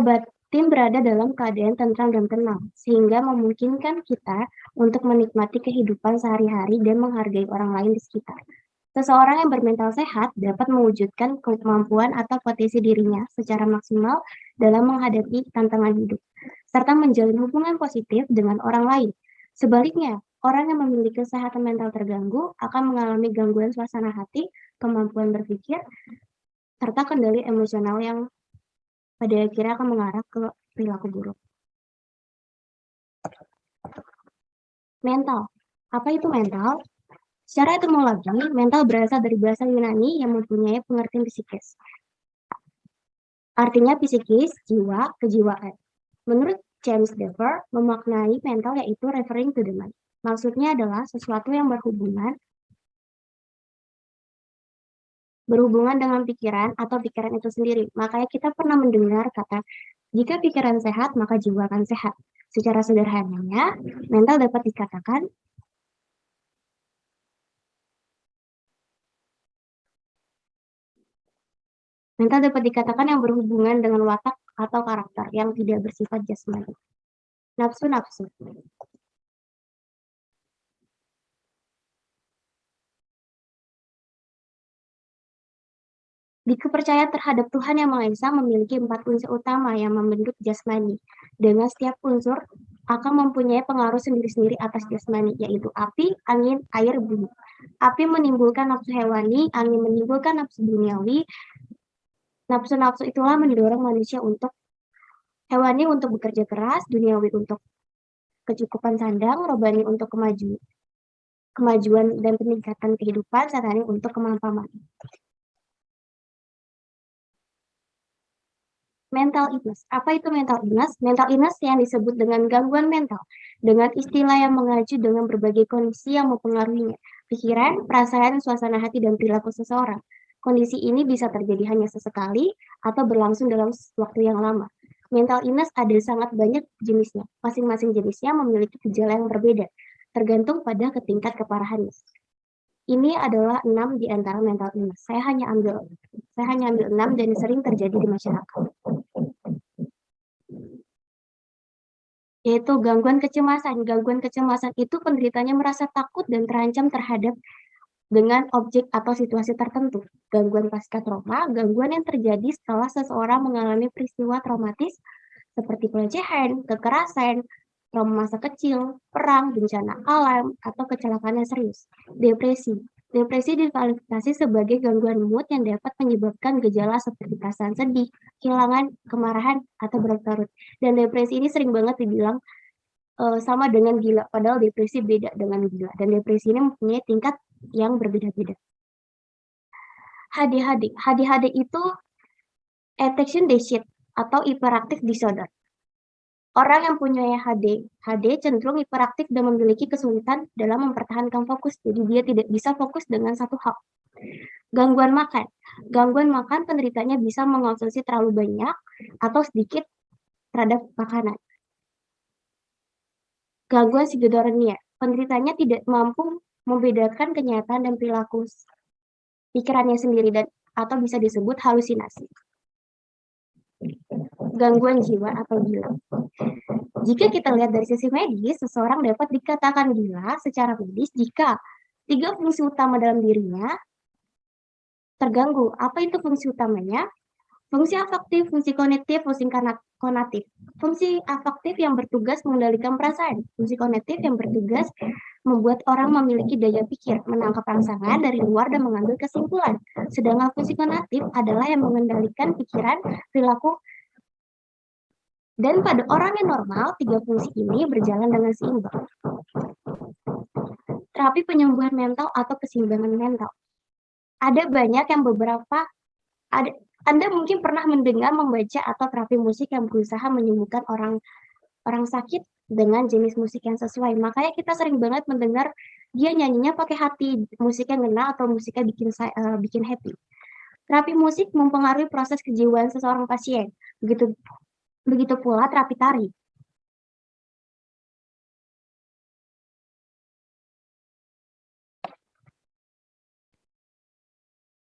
batin berada dalam keadaan tentram dan tenang, sehingga memungkinkan kita untuk menikmati kehidupan sehari-hari dan menghargai orang lain di sekitar. Seseorang yang bermental sehat dapat mewujudkan kemampuan atau potensi dirinya secara maksimal dalam menghadapi tantangan hidup, serta menjalin hubungan positif dengan orang lain. Sebaliknya, orang yang memiliki kesehatan mental terganggu akan mengalami gangguan suasana hati, kemampuan berpikir, serta kendali emosional yang pada akhirnya akan mengarah ke perilaku buruk. Mental. Apa itu mental? Secara etimologi, mental berasal dari bahasa Yunani yang mempunyai pengertian psikis. Artinya psikis, jiwa, kejiwaan. Menurut James Dever, memaknai mental yaitu referring to the mind. Maksudnya adalah sesuatu yang berhubungan dengan pikiran atau pikiran itu sendiri. Makanya kita pernah mendengar kata, jika pikiran sehat, maka jiwa akan sehat. Secara sederhananya, mental dapat dikatakan yang berhubungan dengan watak atau karakter yang tidak bersifat jasmani. Nafsu-nafsu. Di kepercayaan terhadap Tuhan Yang Maha Esa memiliki 4 unsur utama yang membentuk jasmani. Dengan setiap unsur akan mempunyai pengaruh sendiri-sendiri atas jasmani, yaitu api, angin, air, bumi. Api menimbulkan nafsu hewani, angin menimbulkan nafsu duniawi. Nafsu-nafsu itulah mendorong manusia untuk hewani untuk bekerja keras, duniawi untuk kecukupan sandang, rohani untuk kemajuan dan peningkatan kehidupan, satani untuk kemampanan. Mental illness. Apa itu mental illness? Mental illness yang disebut dengan gangguan mental, dengan istilah yang mengacu dengan berbagai kondisi yang mempengaruhinya, pikiran, perasaan, suasana hati, dan perilaku seseorang. Kondisi ini bisa terjadi hanya sesekali atau berlangsung dalam waktu yang lama. Mental illness ada sangat banyak jenisnya. Masing-masing jenisnya memiliki gejala yang berbeda, tergantung pada tingkat keparahannya. Ini adalah 6 di antara mental illness. Saya hanya ambil 6 dan sering terjadi di masyarakat. Yaitu gangguan kecemasan. Gangguan kecemasan itu penderitanya merasa takut dan terancam terhadap dengan objek atau situasi tertentu. Gangguan pasca trauma, gangguan yang terjadi setelah seseorang mengalami peristiwa traumatis seperti pelecehan, kekerasan, trauma masa kecil, perang, bencana alam, atau kecelakaan yang serius. Depresi. Depresi dikualifikasi sebagai gangguan mood yang dapat menyebabkan gejala seperti perasaan sedih, kehilangan, kemarahan, atau berlarut-larut. Dan depresi ini sering banget dibilang sama dengan gila, padahal depresi beda dengan gila. Dan depresi ini mempunyai tingkat yang berbeda-beda. HDHD. HDHD itu attention deficit atau hyperactive disorder. Orang yang punya HD cenderung hiperaktif dan memiliki kesulitan dalam mempertahankan fokus. Jadi dia tidak bisa fokus dengan satu hal. Gangguan makan. Gangguan makan penderitanya bisa mengonsumsi terlalu banyak atau sedikit terhadap makanan. Gangguan skizofrenia. Penderitanya tidak mampu membedakan kenyataan dan perilaku pikirannya sendiri atau bisa disebut halusinasi. Gangguan jiwa atau gila. Jika kita lihat dari sisi medis, seseorang dapat dikatakan gila secara medis jika 3 fungsi utama dalam dirinya terganggu. Apa itu fungsi utamanya? Fungsi afektif, fungsi kognitif, fungsi konatif. Fungsi afektif yang bertugas mengendalikan perasaan. Fungsi kognitif yang bertugas membuat orang memiliki daya pikir, menangkap rangsangan dari luar dan mengambil kesimpulan. Sedangkan fungsi konatif adalah yang mengendalikan pikiran, perilaku. Dan pada orang yang normal, 3 fungsi ini berjalan dengan seimbang. Terapi penyembuhan mental atau keseimbangan mental. Ada banyak yang Anda mungkin pernah mendengar, membaca, atau terapi musik yang berusaha menyembuhkan orang sakit dengan jenis musik yang sesuai. Makanya kita sering banget mendengar dia nyanyinya pakai hati, musiknya ngena atau musiknya bikin happy. Terapi musik mempengaruhi proses kejiwaan seseorang pasien. Begitu pula terapi tari.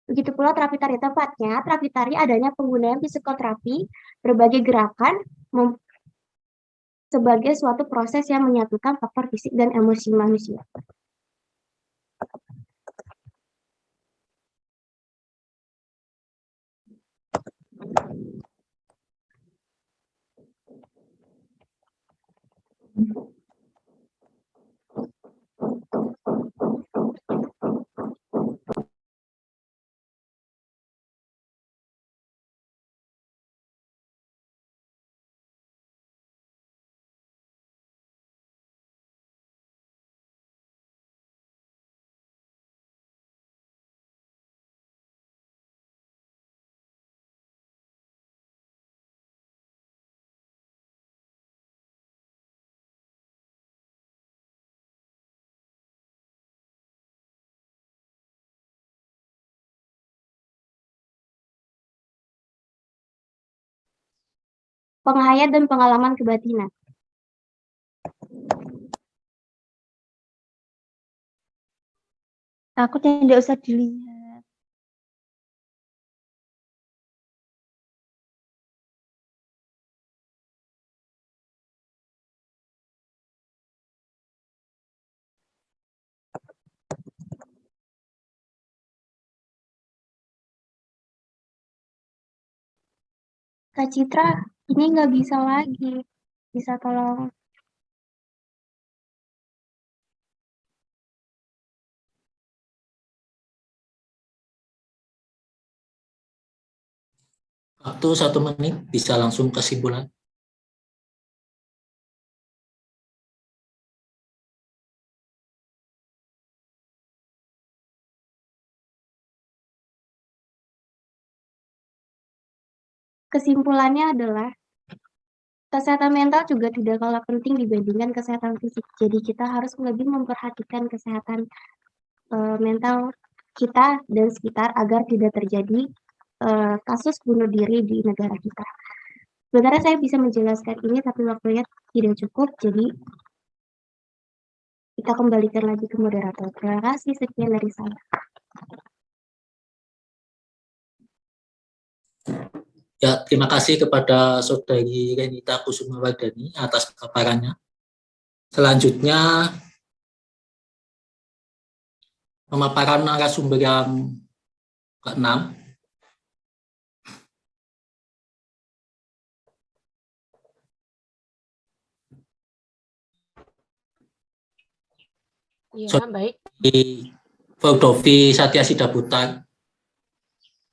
Begitu pula terapi tari. Tepatnya, terapi tari adanya penggunaan psikoterapi, berbagai gerakan sebagai suatu proses yang menyatukan faktor fisik dan emosi manusia. Penghayat dan pengalaman kebatinan. Takutnya tidak usah dilihat. Kak Citra, ini nggak bisa lagi. Bisa tolong. Waktu 1 menit bisa langsung kesimpulan. Kesimpulannya adalah kesehatan mental juga tidak kalah penting dibandingkan kesehatan fisik. Jadi kita harus lebih memperhatikan kesehatan mental kita dan sekitar agar tidak terjadi kasus bunuh diri di negara kita. Sebenarnya saya bisa menjelaskan ini, tapi waktunya tidak cukup, jadi kita kembalikan lagi ke moderator. Terima kasih, sekian dari saya. Ya, terima kasih kepada Saudari Renita Kusumawardani atas paparannya. Selanjutnya, pemaparan narasumber yang ke-6. Ya, baik. Fordovi Satya Sidaputar.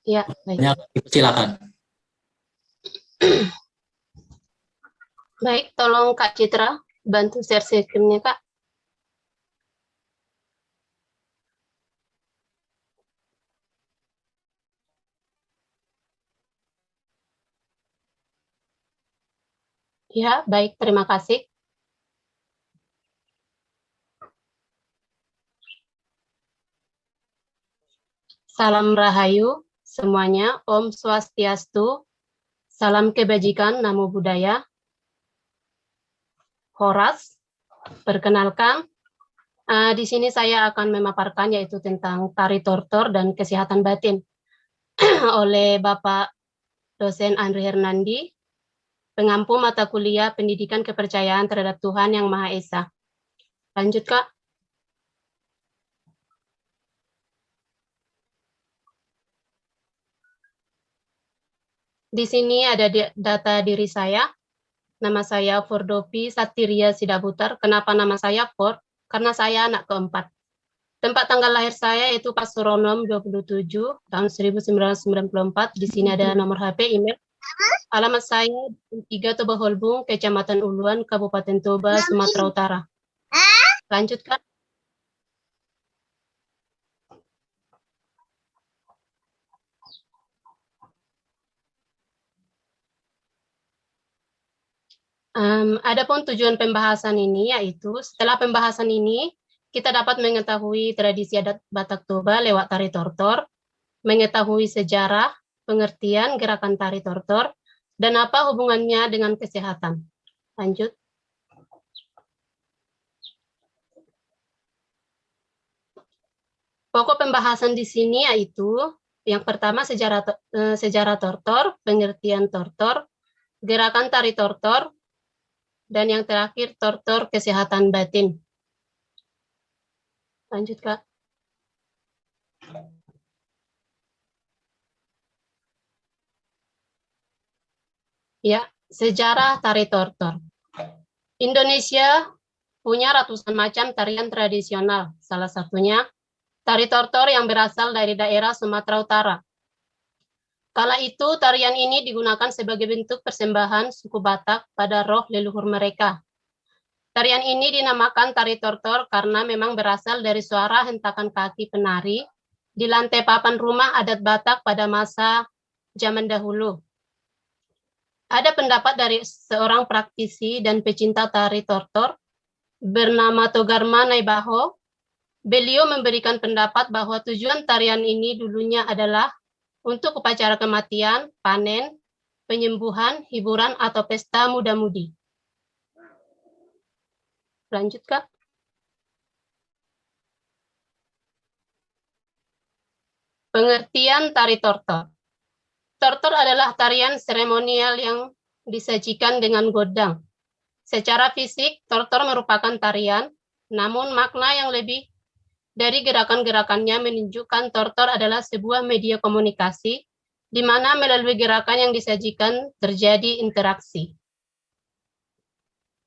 Ya, baik. Silakan. Baik, tolong Kak Citra bantu share screen-nya, Kak. Ya, baik, terima kasih. Salam Rahayu semuanya, Om Swastiastu, salam kebajikan, Namo Buddhaya. Horas, perkenalkan, di sini saya akan memaparkan yaitu tentang tari tortor dan kesehatan batin oleh Bapak dosen Andri Hernandi, pengampu mata kuliah Pendidikan Kepercayaan Terhadap Tuhan Yang Maha Esa. Lanjut, Kak. Di sini ada data diri saya. Nama saya Fordovi Satiria Sidaputar. Kenapa nama saya For? Karena saya anak keempat. Tempat tanggal lahir saya itu Pasuronom 27 tahun 1994. Di sini ada nomor HP, email. Alamat saya 3 Toba Holbung, Kecamatan Uluan, Kabupaten Toba, Sumatera Utara. Lanjut, Kak. Adapun tujuan pembahasan ini yaitu setelah pembahasan ini kita dapat mengetahui tradisi adat Batak Toba lewat tari tortor, mengetahui sejarah, pengertian gerakan tari tortor, dan apa hubungannya dengan kesehatan. Lanjut. Pokok pembahasan di sini yaitu yang pertama sejarah tortor, pengertian tortor, gerakan tari tortor, dan yang terakhir tortor kesehatan batin. Lanjut, Kak. Ya, sejarah tari tortor. Indonesia punya ratusan macam tarian tradisional, salah satunya tari tortor yang berasal dari daerah Sumatera Utara. Kala itu, tarian ini digunakan sebagai bentuk persembahan suku Batak pada roh leluhur mereka. Tarian ini dinamakan tari tortor karena memang berasal dari suara hentakan kaki penari di lantai papan rumah adat Batak pada masa zaman dahulu. Ada pendapat dari seorang praktisi dan pecinta tari tortor bernama Togarma Naibaho. Beliau memberikan pendapat bahwa tujuan tarian ini dulunya adalah untuk upacara kematian, panen, penyembuhan, hiburan, atau pesta muda-mudi. Lanjut, Kak. Pengertian tari tortor. Tortor adalah tarian seremonial yang disajikan dengan godang. Secara fisik, tortor merupakan tarian, namun makna yang lebih dari gerakan-gerakannya menunjukkan tortor adalah sebuah media komunikasi di mana melalui gerakan yang disajikan terjadi interaksi.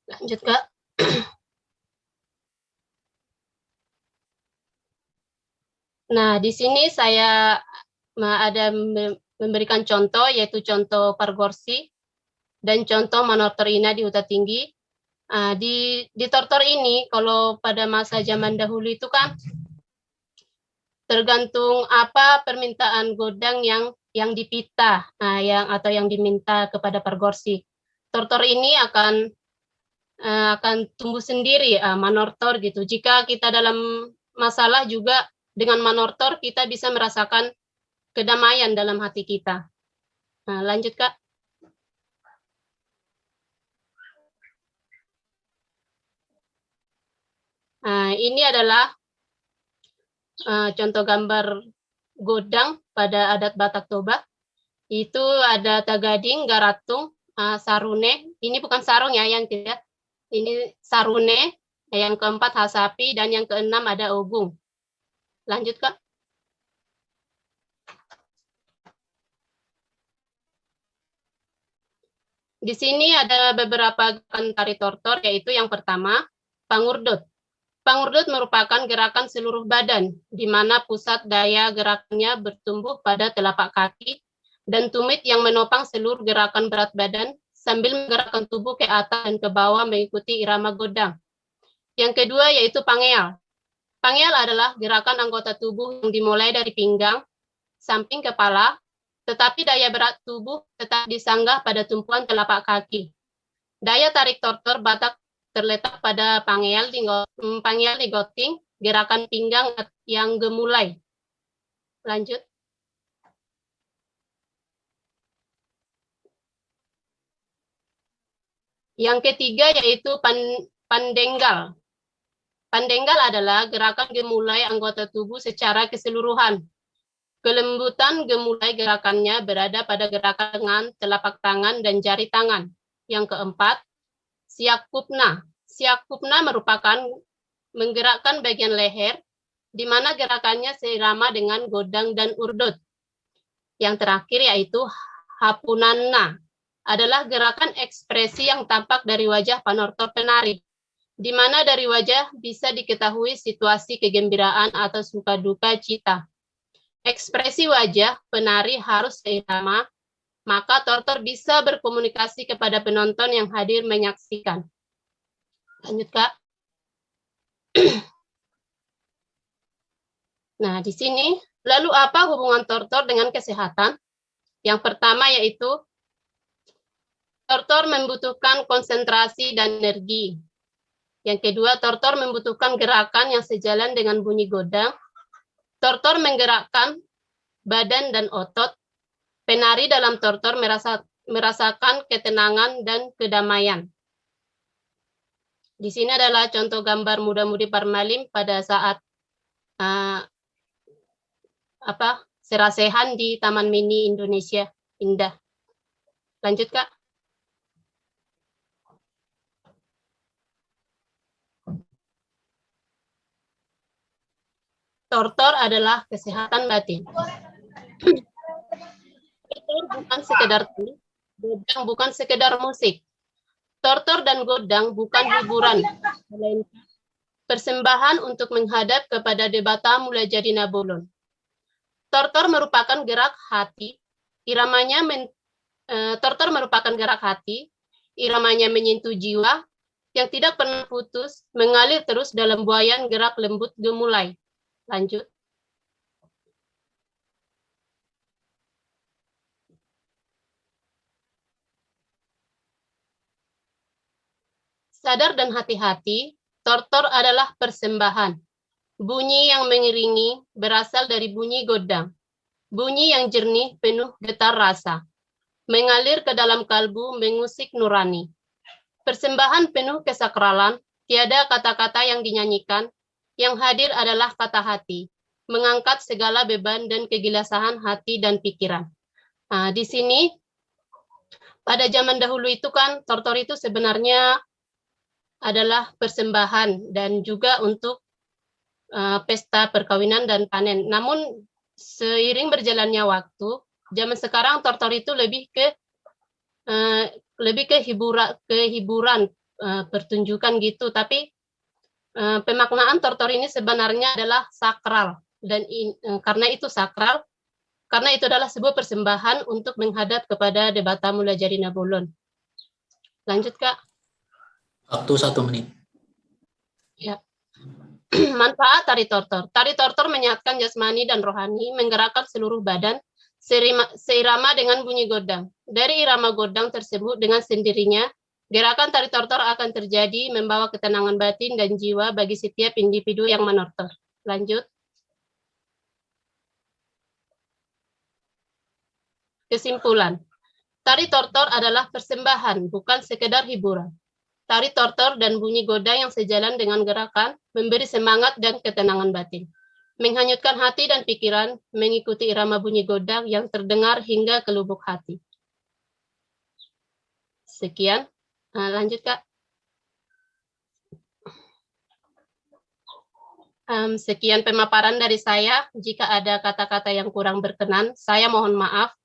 Lanjut, Kak. Nah, di sini saya ada memberikan contoh, yaitu contoh Pargorsi dan contoh Manortor-ina di Huta Tinggi. Di Tortor ini, kalau pada masa zaman dahulu itu kan tergantung apa permintaan godang yang dipita, atau yang diminta kepada Pargorsi. Tortor ini akan tumbuh sendiri, Manortor gitu. Jika kita dalam masalah juga dengan Manortor, kita bisa merasakan kedamaian dalam hati kita. Nah, lanjut, Kak. Nah, ini adalah contoh gambar godang pada adat Batak Toba. Itu ada Tagading, Garatung, Sarune. Ini bukan sarung ya, yang tidak. Ini Sarune. Yang keempat Hasapi, dan yang keenam ada Ogung. Lanjut, Kak. Di sini ada beberapa gerakan tari tortor, yaitu yang pertama, Pangurdut. Pangurdut merupakan gerakan seluruh badan, di mana pusat daya gerakannya bertumbuh pada telapak kaki, dan tumit yang menopang seluruh gerakan berat badan, sambil menggerakkan tubuh ke atas dan ke bawah mengikuti irama godang. Yang kedua yaitu Pangeal. Pangeal adalah gerakan anggota tubuh yang dimulai dari pinggang, samping kepala, tetapi daya berat tubuh tetap disanggah pada tumpuan telapak kaki. Daya tarik tortor Batak terletak pada Pangeal Ligoting, gerakan pinggang yang gemulai. Lanjut. Yang ketiga yaitu Pandenggal. Pandenggal adalah gerakan gemulai anggota tubuh secara keseluruhan. Kelembutan gemulai gerakannya berada pada gerakan tangan, telapak tangan, dan jari tangan. Yang keempat, Siakupna. Siakupna merupakan menggerakkan bagian leher, di mana gerakannya seirama dengan godang dan urdut. Yang terakhir yaitu Hapunanna, adalah gerakan ekspresi yang tampak dari wajah panortor penari, di mana dari wajah bisa diketahui situasi kegembiraan atau suka duka cita. Ekspresi wajah penari harus seirama, maka tortor bisa berkomunikasi kepada penonton yang hadir menyaksikan. Lanjut, Kak. Nah, di sini, lalu apa hubungan tortor dengan kesehatan? Yang pertama yaitu, tortor membutuhkan konsentrasi dan energi. Yang kedua, tortor membutuhkan gerakan yang sejalan dengan bunyi godang. Tortor menggerakkan badan dan otot. Penari dalam tortor merasakan ketenangan dan kedamaian. Di sini adalah contoh gambar muda-mudi Parmalim pada saat serasehan di Taman Mini Indonesia Indah. Lanjut, Kak. Tortor adalah kesehatan batin. Tortor bukan sekedar tari, godang bukan sekedar musik. Tortor dan godang bukan hiburan, melainkan persembahan untuk menghadap kepada Debata Mula Jadi Nabolon. Tortor merupakan gerak hati, tortor merupakan gerak hati, iramanya menyentuh jiwa, yang tidak pernah putus, mengalir terus dalam buayan gerak lembut gemulai. Lanjut. Sadar dan hati-hati, tortor adalah persembahan. Bunyi yang mengiringi berasal dari bunyi godang. Bunyi yang jernih penuh getar rasa. Mengalir ke dalam kalbu, mengusik nurani. Persembahan penuh kesakralan, tiada kata-kata yang dinyanyikan, yang hadir adalah kata hati, mengangkat segala beban dan kegilasahan hati dan pikiran. Nah, di sini, pada zaman dahulu itu kan, tortor itu sebenarnya adalah persembahan dan juga untuk pesta perkawinan dan panen. Namun, seiring berjalannya waktu, Zaman sekarang tortor itu lebih ke hiburan, pertunjukan gitu. Tapi pemaknaan tortor ini sebenarnya adalah sakral, dan karena itu sakral, karena itu adalah sebuah persembahan untuk menghadap kepada Debata Mula Jadi Nabolon. Lanjut, Kak. Waktu 1 menit. Ya. Manfaat tari tortor. Tari tortor menyehatkan jasmani dan rohani, menggerakkan seluruh badan, seirama dengan bunyi godang. Dari irama godang tersebut dengan sendirinya, gerakan tari tortor akan terjadi, membawa ketenangan batin dan jiwa bagi setiap individu yang menortor. Lanjut. Kesimpulan. Tari tortor adalah persembahan, bukan sekedar hiburan. Tari tortor dan bunyi godang yang sejalan dengan gerakan memberi semangat dan ketenangan batin, menghanyutkan hati dan pikiran, mengikuti irama bunyi godang yang terdengar hingga ke lubuk hati. Sekian. Lanjut, Kak. Sekian pemaparan dari saya. Jika ada kata-kata yang kurang berkenan, saya mohon maaf.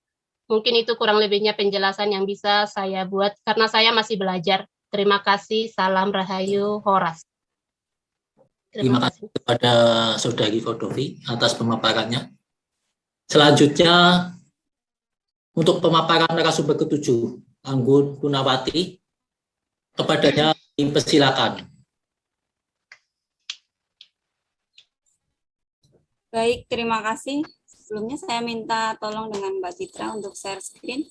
Mungkin itu kurang lebihnya penjelasan yang bisa saya buat, karena saya masih belajar. Terima kasih. Salam Rahayu Horas. Terima kasih kepada Saudari Fordovi atas pemaparannya. Selanjutnya, untuk pemaparan narasumber ke-7, Anggun Gunawati, kepadanya dipersilakan. Baik, terima kasih. Sebelumnya saya minta tolong dengan Mbak Citra untuk share screen.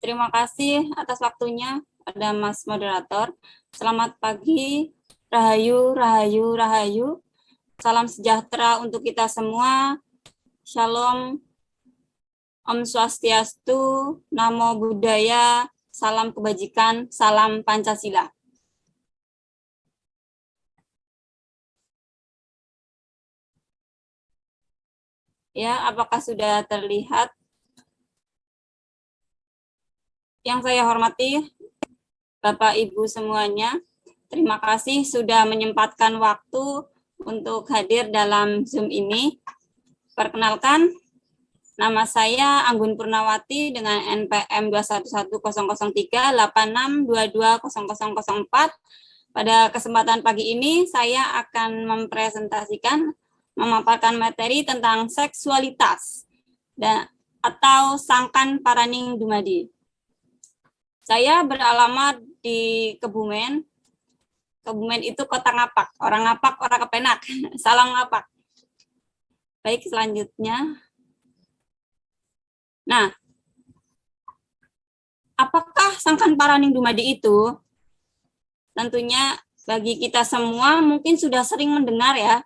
Terima kasih atas waktunya pada Mas Moderator. Selamat pagi, Rahayu, Rahayu, Rahayu. Salam sejahtera untuk kita semua. Shalom, Om Swastiastu, Namo Buddhaya, salam kebajikan, salam Pancasila. Ya, apakah sudah terlihat? Yang saya hormati Bapak Ibu semuanya, terima kasih sudah menyempatkan waktu untuk hadir dalam Zoom ini. Perkenalkan, nama saya Anggun Purnawati dengan NPM 21100386220004. Pada kesempatan pagi ini saya akan memaparkan materi tentang seksualitas atau Sangkan Paraning Dumadi. Saya beralamat di Kebumen. Kebumen itu kota Ngapak. Orang Ngapak, orang kepenak. Salam Ngapak. Baik, selanjutnya. Nah, apakah Sangkan Paraning Dumadi itu? Tentunya bagi kita semua mungkin sudah sering mendengar ya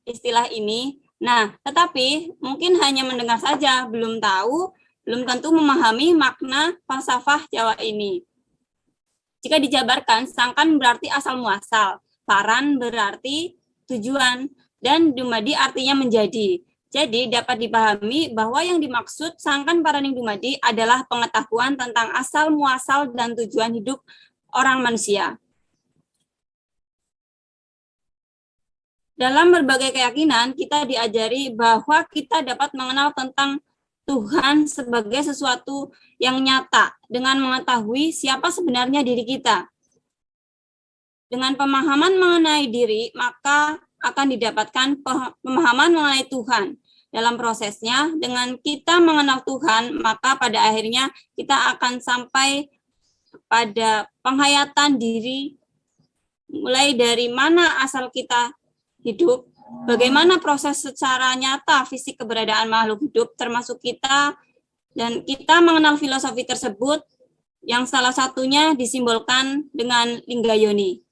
istilah ini. Nah, tetapi mungkin hanya mendengar saja, belum tentu memahami makna falsafah Jawa ini. Jika dijabarkan, sangkan berarti asal muasal, paran berarti tujuan, dan dumadi artinya menjadi. Jadi dapat dipahami bahwa yang dimaksud Sangkan Paraning Dumadi adalah pengetahuan tentang asal muasal dan tujuan hidup orang manusia. Dalam berbagai keyakinan, kita diajari bahwa kita dapat mengenal tentang Tuhan sebagai sesuatu yang nyata dengan mengetahui siapa sebenarnya diri kita. Dengan pemahaman mengenai diri, maka akan didapatkan pemahaman mengenai Tuhan. Dalam prosesnya, dengan kita mengenal Tuhan, maka pada akhirnya kita akan sampai pada penghayatan diri, mulai dari mana asal kita hidup, bagaimana proses secara nyata fisik keberadaan makhluk hidup termasuk kita, dan kita mengenal filosofi tersebut yang salah satunya disimbolkan dengan Linggayoni.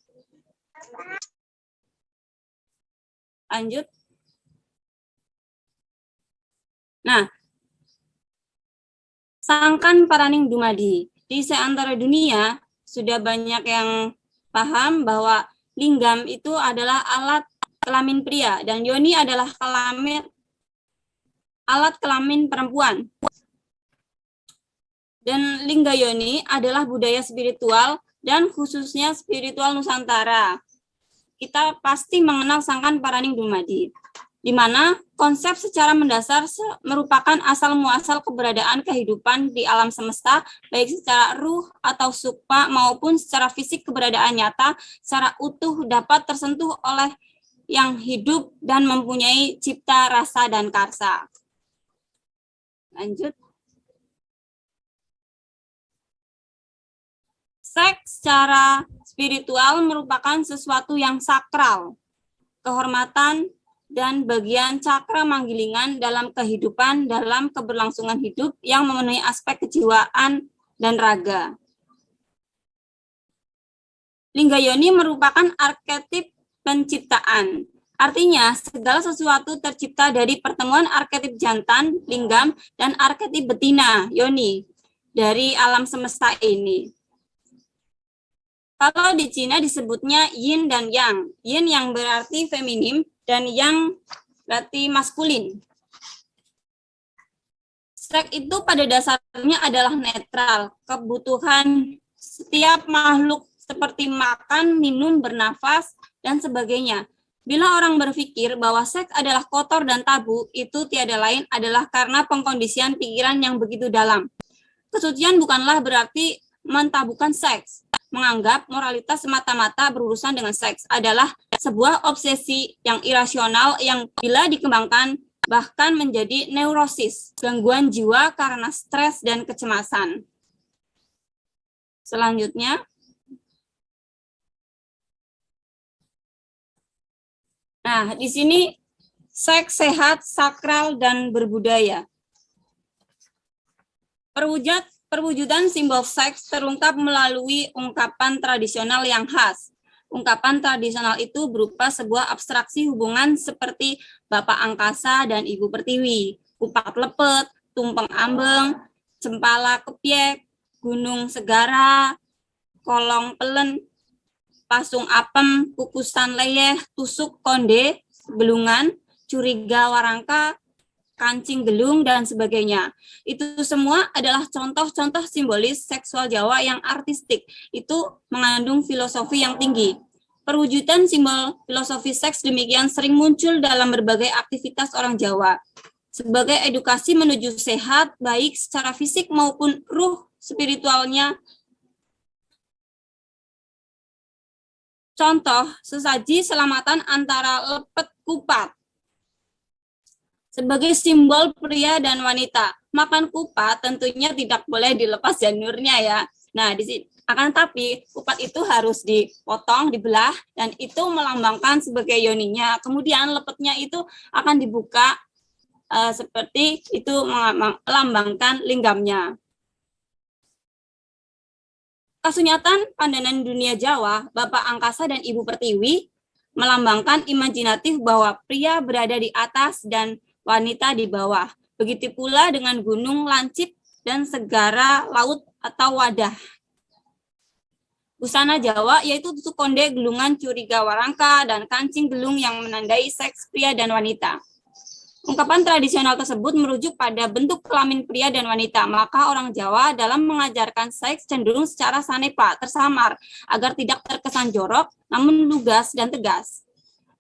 Lanjut. Nah, Sangkan Paraning Dumadi. Di seantero dunia sudah banyak yang paham bahwa linggam itu adalah alat kelamin pria dan yoni adalah alat kelamin perempuan. Dan Linggayoni adalah budaya spiritual dan khususnya spiritual Nusantara. Kita pasti mengenal Sangkan Paraning Dumadi. di mana konsep secara mendasar merupakan asal muasal keberadaan kehidupan di alam semesta, baik secara ruh atau sukma maupun secara fisik keberadaan nyata, secara utuh dapat tersentuh oleh yang hidup dan mempunyai cipta, rasa, dan karsa. Lanjut. Seks secara spiritual merupakan sesuatu yang sakral, kehormatan, dan bagian cakra manggilingan dalam kehidupan, dalam keberlangsungan hidup yang memenuhi aspek kejiwaan dan raga. Lingga yoni merupakan arketip penciptaan. Artinya, segala sesuatu tercipta dari pertemuan arketip jantan, linggam, dan arketip betina, yoni, dari alam semesta ini. Kalau di Cina disebutnya yin dan yang. Yin yang berarti feminim dan yang berarti maskulin. Seks itu pada dasarnya adalah netral, kebutuhan setiap makhluk seperti makan, minum, bernafas, dan sebagainya. Bila orang berpikir bahwa seks adalah kotor dan tabu, itu tiada lain adalah karena pengkondisian pikiran yang begitu dalam. Kesucian bukanlah berarti mentabukan seks. Menganggap moralitas semata-mata berurusan dengan seks adalah sebuah obsesi yang irasional yang bila dikembangkan bahkan menjadi neurosis, gangguan jiwa karena stres dan kecemasan. Selanjutnya, nah di sini seks sehat, sakral, dan berbudaya. Perwujudan simbol seks terungkap melalui ungkapan tradisional yang khas. Ungkapan tradisional itu berupa sebuah abstraksi hubungan seperti Bapak Angkasa dan Ibu Pertiwi, Kupat Lepet, Tumpeng Ambeng, Cempala Kepiek, Gunung Segara, Kolong Pelen, Pasung Apem, Kukusan Leyeh, Tusuk Konde, Belungan, Curiga Warangka, Kancing Gelung, dan sebagainya. Itu semua adalah contoh-contoh simbolis seksual Jawa yang artistik. Itu mengandung filosofi yang tinggi. Perwujudan simbol filosofi seks demikian sering muncul dalam berbagai aktivitas orang Jawa. Sebagai edukasi menuju sehat, baik secara fisik maupun ruh spiritualnya. Contoh, sesaji selamatan antara lepet kupat. Sebagai simbol pria dan wanita, makan kupat tentunya tidak boleh dilepas janurnya ya. Nah, di sini akan tapi kupat itu harus dipotong, dibelah, dan itu melambangkan sebagai yoninya. Kemudian lepetnya itu akan dibuka seperti itu melambangkan linggamnya. Kasunyatan pandangan dunia Jawa, Bapak Angkasa dan Ibu Pertiwi melambangkan imajinatif bahwa pria berada di atas dan wanita di bawah. Begitu pula dengan gunung, lancip, dan segara laut atau wadah. Busana Jawa yaitu tusuk konde, gelungan, curiga warangka, dan kancing gelung yang menandai seks pria dan wanita. Ungkapan tradisional tersebut merujuk pada bentuk kelamin pria dan wanita, maka orang Jawa dalam mengajarkan seks cenderung secara sanepa, tersamar, agar tidak terkesan jorok, namun lugas dan tegas.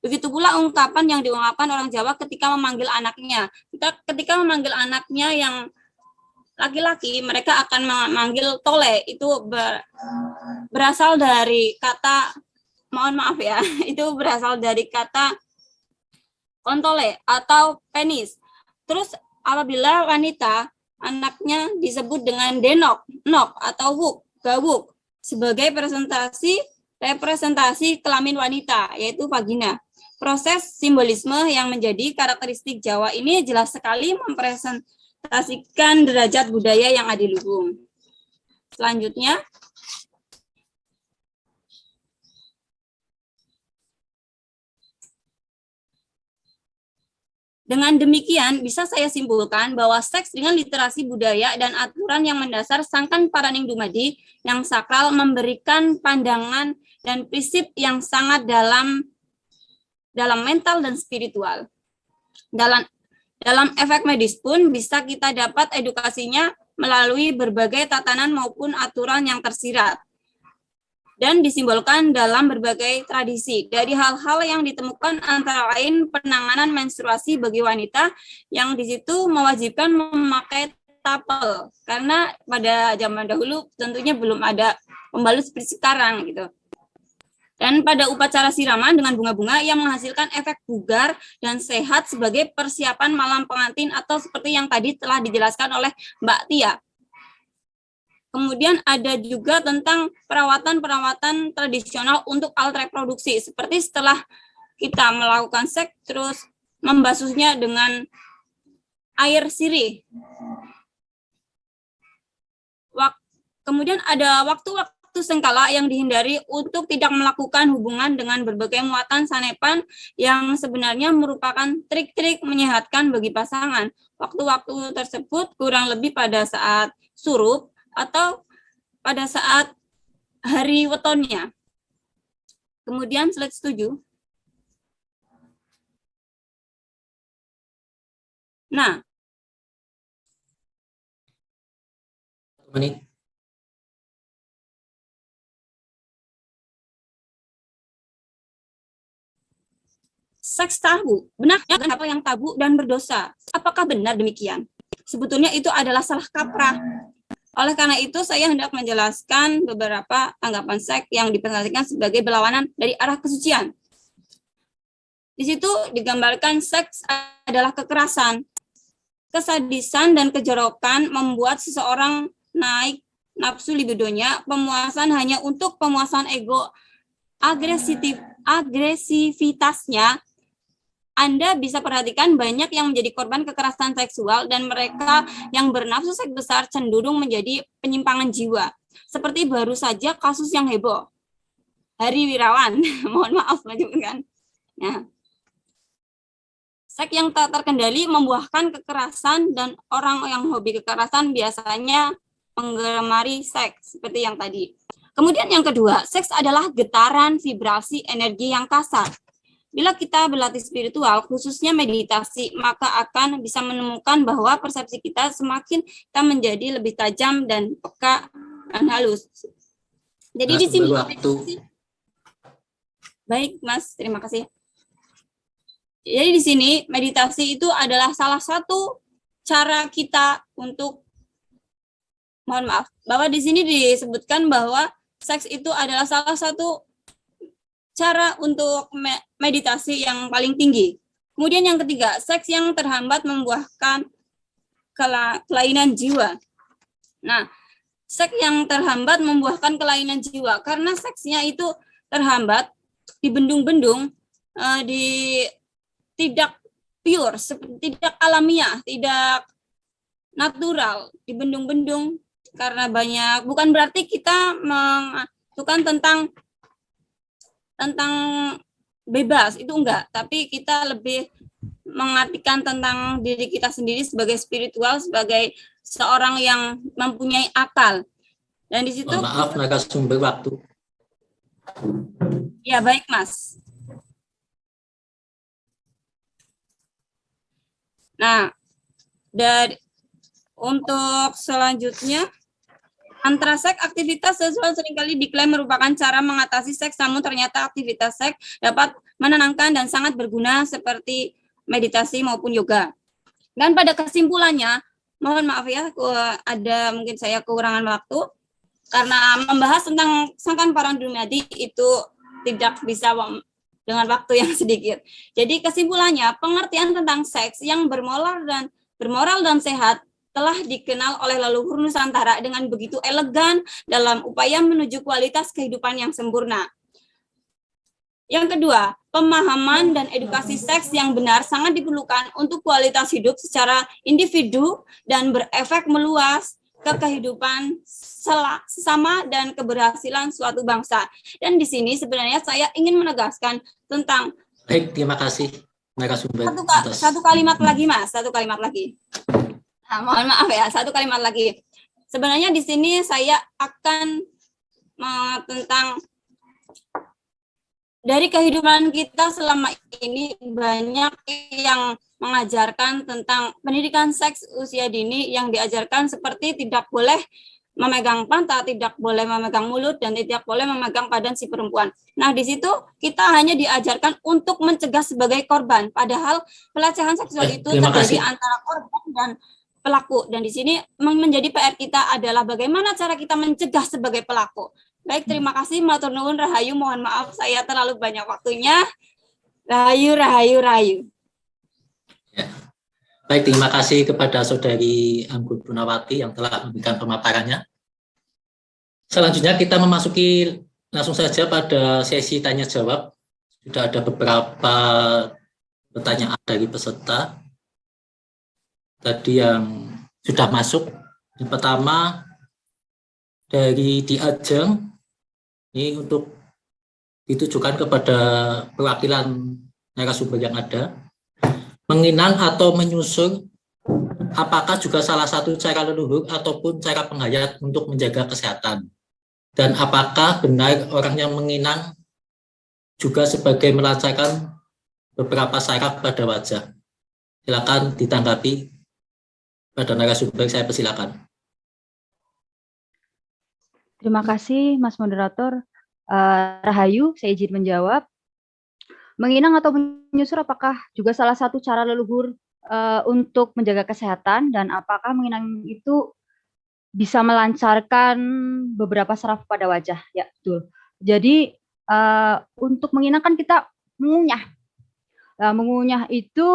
Begitu pula ungkapan yang diungkapkan orang Jawa ketika memanggil anaknya. Ketika memanggil anaknya yang laki-laki, mereka akan memanggil tole. Itu berasal dari kata, mohon maaf ya, itu berasal dari kata kontole atau penis. Terus apabila wanita, anaknya disebut dengan denok, nok atau wuk, gawuk, sebagai representasi kelamin wanita, yaitu vagina. Proses simbolisme yang menjadi karakteristik Jawa ini jelas sekali mempresentasikan derajat budaya yang adiluhung. Selanjutnya, dengan demikian bisa saya simpulkan bahwa seks dengan literasi budaya dan aturan yang mendasar sangkan paraning dumadi yang sakral memberikan pandangan dan prinsip yang sangat dalam mental dan spiritual. Dalam efek medis pun bisa kita dapat edukasinya melalui berbagai tatanan maupun aturan yang tersirat. dan disimbolkan dalam berbagai tradisi. Dari hal-hal yang ditemukan antara lain penanganan menstruasi bagi wanita yang di situ mewajibkan memakai tapel, karena pada zaman dahulu tentunya belum ada pembalut seperti sekarang gitu. Dan pada upacara siraman dengan bunga-bunga yang menghasilkan efek bugar dan sehat sebagai persiapan malam pengantin atau seperti yang tadi telah dijelaskan oleh Mbak Tia. Kemudian ada juga tentang perawatan-perawatan tradisional untuk alat reproduksi, seperti setelah kita melakukan seks terus membasuhnya dengan air sirih. Kemudian ada waktu-waktu sengkala yang dihindari untuk tidak melakukan hubungan dengan berbagai muatan sanepan yang sebenarnya merupakan trik-trik menyehatkan bagi pasangan. Waktu-waktu tersebut kurang lebih pada saat surup atau pada saat hari wetonnya. Kemudian slide 7. Nah, menit. seks tabu, benarnya apa yang tabu dan berdosa? Apakah benar demikian? Sebetulnya itu adalah salah kaprah. Oleh karena itu, saya hendak menjelaskan beberapa anggapan seks yang diperhatikan sebagai berlawanan dari arah kesucian. Di situ digambarkan seks adalah kekerasan, kesadisan dan kejorokan membuat seseorang naik nafsu libidonya, pemuasan hanya untuk pemuasan ego, agresivitasnya. Anda bisa perhatikan banyak yang menjadi korban kekerasan seksual dan mereka yang bernafsu seks besar cenderung menjadi penyimpangan jiwa. Seperti baru saja kasus yang heboh. Hari Wirawan, mohon maaf menyebutkan. Nah, seks yang tak terkendali membuahkan kekerasan dan orang yang hobi kekerasan biasanya menggemari seks seperti yang tadi. Kemudian yang kedua, seks adalah getaran vibrasi energi yang kasar. Bila kita berlatih spiritual, khususnya meditasi, maka akan bisa menemukan bahwa persepsi kita semakin kita menjadi lebih tajam dan peka dan halus. Jadi di sini baik, Mas, terima kasih. Jadi di sini meditasi itu adalah salah satu cara kita untuk, mohon maaf, bahwa di sini disebutkan bahwa seks itu adalah salah satu cara untuk meditasi yang paling tinggi. Kemudian yang ketiga, seks yang terhambat membuahkan kelainan jiwa. Nah, seks yang terhambat membuahkan kelainan jiwa karena seksnya itu terhambat, dibendung-bendung, tidak pure, tidak alamiah, tidak natural, dibendung-bendung karena banyak. Bukan berarti kita mengatakan tentang bebas, itu enggak, tapi kita lebih mengartikan tentang diri kita sendiri sebagai spiritual, sebagai seorang yang mempunyai akal. Dan di situ maaf narasumber waktu. Ya, baik, Mas. Nah, dari untuk selanjutnya, antara seks aktivitas seksual seringkali diklaim merupakan cara mengatasi seks, namun ternyata aktivitas seks dapat menenangkan dan sangat berguna seperti meditasi maupun yoga. Dan pada kesimpulannya, mohon maaf ya, ada mungkin saya kekurangan waktu, karena membahas tentang sangkan para dumadi itu tidak bisa dengan waktu yang sedikit. Jadi kesimpulannya, pengertian tentang seks yang bermoral dan sehat telah dikenal oleh leluhur Nusantara dengan begitu elegan dalam upaya menuju kualitas kehidupan yang sempurna. Yang kedua, pemahaman dan edukasi seks yang benar sangat diperlukan untuk kualitas hidup secara individu dan berefek meluas ke kehidupan sesama dan keberhasilan suatu bangsa. Dan di sini sebenarnya saya ingin menegaskan tentang terima kasih narasumber. Satu kalimat lagi, Mas, satu kalimat lagi. Nah, mohon maaf ya, satu kalimat lagi. Sebenarnya di sini saya akan tentang dari kehidupan kita selama ini banyak yang mengajarkan tentang pendidikan seks usia dini yang diajarkan seperti tidak boleh memegang pantat, tidak boleh memegang mulut, dan tidak boleh memegang badan si perempuan. Nah, di situ kita hanya diajarkan untuk mencegah sebagai korban, padahal pelecehan seksual itu Terima terjadi kasih. antara korban dan pelaku. Dan di sini menjadi PR kita adalah bagaimana cara kita mencegah sebagai pelaku. Baik, terima kasih. Matur nuwun, rahayu. Mohon maaf saya terlalu banyak waktunya. Rahayu, rahayu, rahayu. Ya. Baik, terima kasih kepada Saudari Anggun Punawati yang telah memberikan pemaparannya. Selanjutnya kita memasuki langsung saja pada sesi tanya jawab. Sudah ada beberapa pertanyaan dari peserta tadi yang sudah masuk. Yang pertama dari Di Ajeng, ini untuk ditujukan kepada perwakilan narasumber yang ada. Menginang atau menyusur, apakah juga salah satu cara leluhur ataupun cara penghayat untuk menjaga kesehatan? Dan apakah benar orang yang menginang juga sebagai melancarkan beberapa saraf pada wajah? Silakan ditanggapi pada narasumber, saya persilakan. Terima kasih, Mas Moderator. Rahayu, saya izin menjawab. Menginang atau menyusur apakah juga salah satu cara leluhur untuk menjaga kesehatan, dan apakah menginang itu bisa melancarkan beberapa saraf pada wajah? Ya, betul. Jadi untuk menginang kan kita mengunyah. Nah, mengunyah itu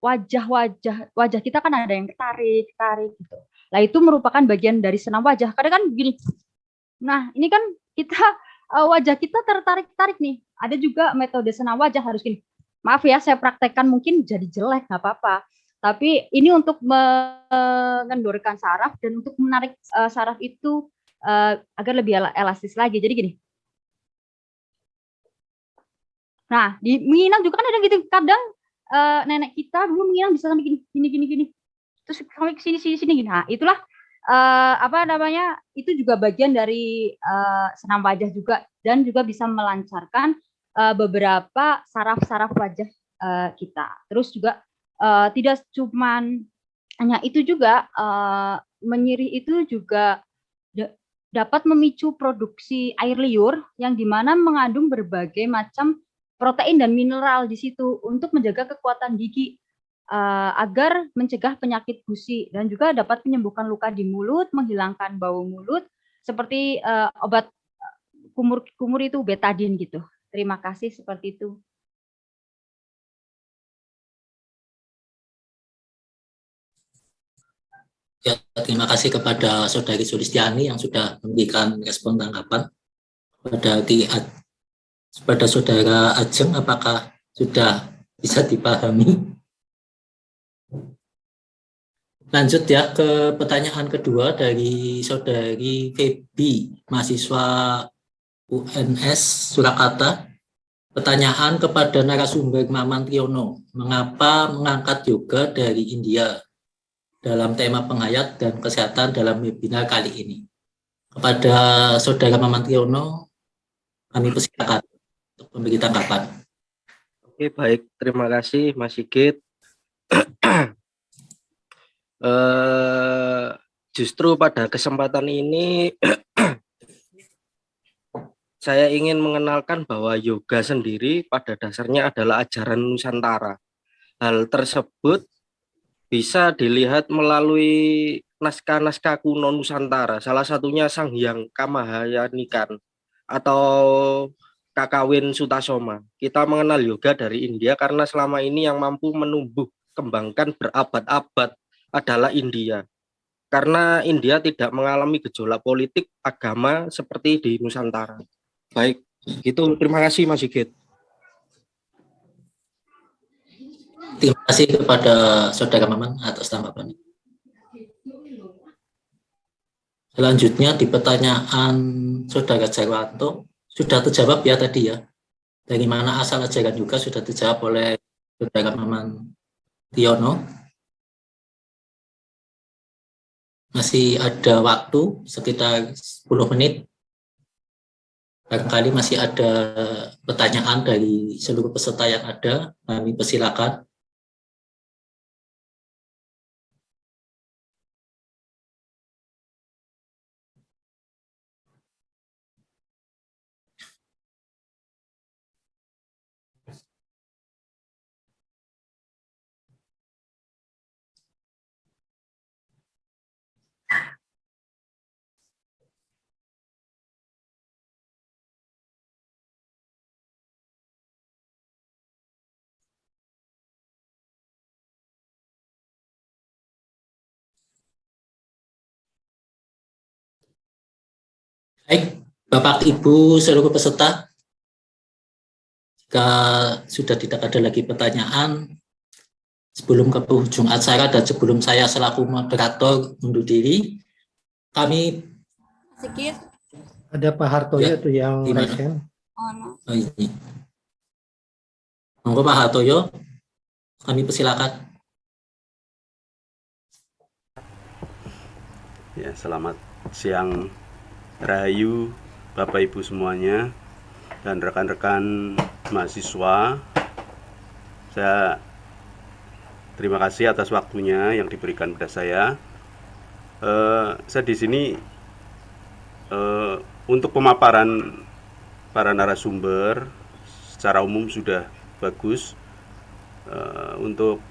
wajah kita kan ada yang tarik gitu. Nah, itu merupakan bagian dari senam wajah. Kadang kan begini. Nah, ini kan kita wajah kita tertarik-tarik nih. Ada juga metode senam wajah harus gini. Maaf ya, saya praktekkan mungkin jadi jelek, nggak apa-apa. Tapi ini untuk mengendorkan saraf dan untuk menarik saraf itu agar lebih elastis lagi. Jadi gini. Nah, di menginang juga kan ada gitu. Kadang nenek kita dulu menginang bisa sampai gini. Terus sampai ke sini. Nah, itulah itu juga bagian dari senam wajah juga, dan juga bisa melancarkan beberapa saraf-saraf wajah kita. Terus juga tidak cuman hanya itu juga, menyirih itu juga dapat memicu produksi air liur yang dimana mengandung berbagai macam protein dan mineral di situ untuk menjaga kekuatan gigi agar mencegah penyakit gusi, dan juga dapat menyembuhkan luka di mulut, menghilangkan bau mulut, seperti obat kumur itu betadine gitu. Terima kasih, seperti itu. Ya, terima kasih kepada Saudari Sulistiani yang sudah memberikan respon tanggapan. Pada Saudara Ajeng, apakah sudah bisa dipahami? Lanjut ya ke pertanyaan kedua dari Saudari Febi, mahasiswa UNS Surakarta. Pertanyaan kepada narasumber Maman Triono, mengapa mengangkat yoga dari India dalam tema penghayat dan kesehatan dalam webinar kali ini? Kepada Saudara Maman Triono, kami persilakan untuk memberi tanggapan. Oke, baik. Terima kasih, Mas Sigit. Justru pada kesempatan ini saya ingin mengenalkan bahwa yoga sendiri pada dasarnya adalah ajaran Nusantara. Hal tersebut bisa dilihat melalui naskah-naskah kuno Nusantara, salah satunya Sang Hyang Kamahayanikan atau Kakawin Sutasoma. Kita mengenal yoga dari India karena selama ini yang mampu menumbuh kembangkan berabad-abad adalah India. Karena India tidak mengalami gejolak politik agama seperti di Nusantara. Baik, gitu. Terima kasih, Mas Sigit. Terima kasih kepada Saudara Maman atas tanggapannya. Selanjutnya di pertanyaan Saudara Jarwanto, sudah terjawab ya tadi ya. Dari mana asal ajaran juga sudah terjawab oleh Saudara Maman Tiono. Masih ada waktu sekitar 10 menit. Barangkali masih ada pertanyaan dari seluruh peserta yang ada, kami persilakan. Baik, Bapak Ibu seluruh peserta, jika sudah tidak ada lagi pertanyaan, sebelum ke penghujung acara dan sebelum saya selaku moderator undur diri, kami Sedikit. Ada Pak Hartoyo Ya, tuh yang di mana? raise hand. Oh, ini. Monggo Pak Hartoyo, kami persilakan. Ya, selamat siang, Rahayu, Bapak Ibu semuanya, dan rekan-rekan mahasiswa. Saya terima kasih atas waktunya yang diberikan pada saya. Saya di sini untuk pemaparan para narasumber secara umum sudah bagus. Untuk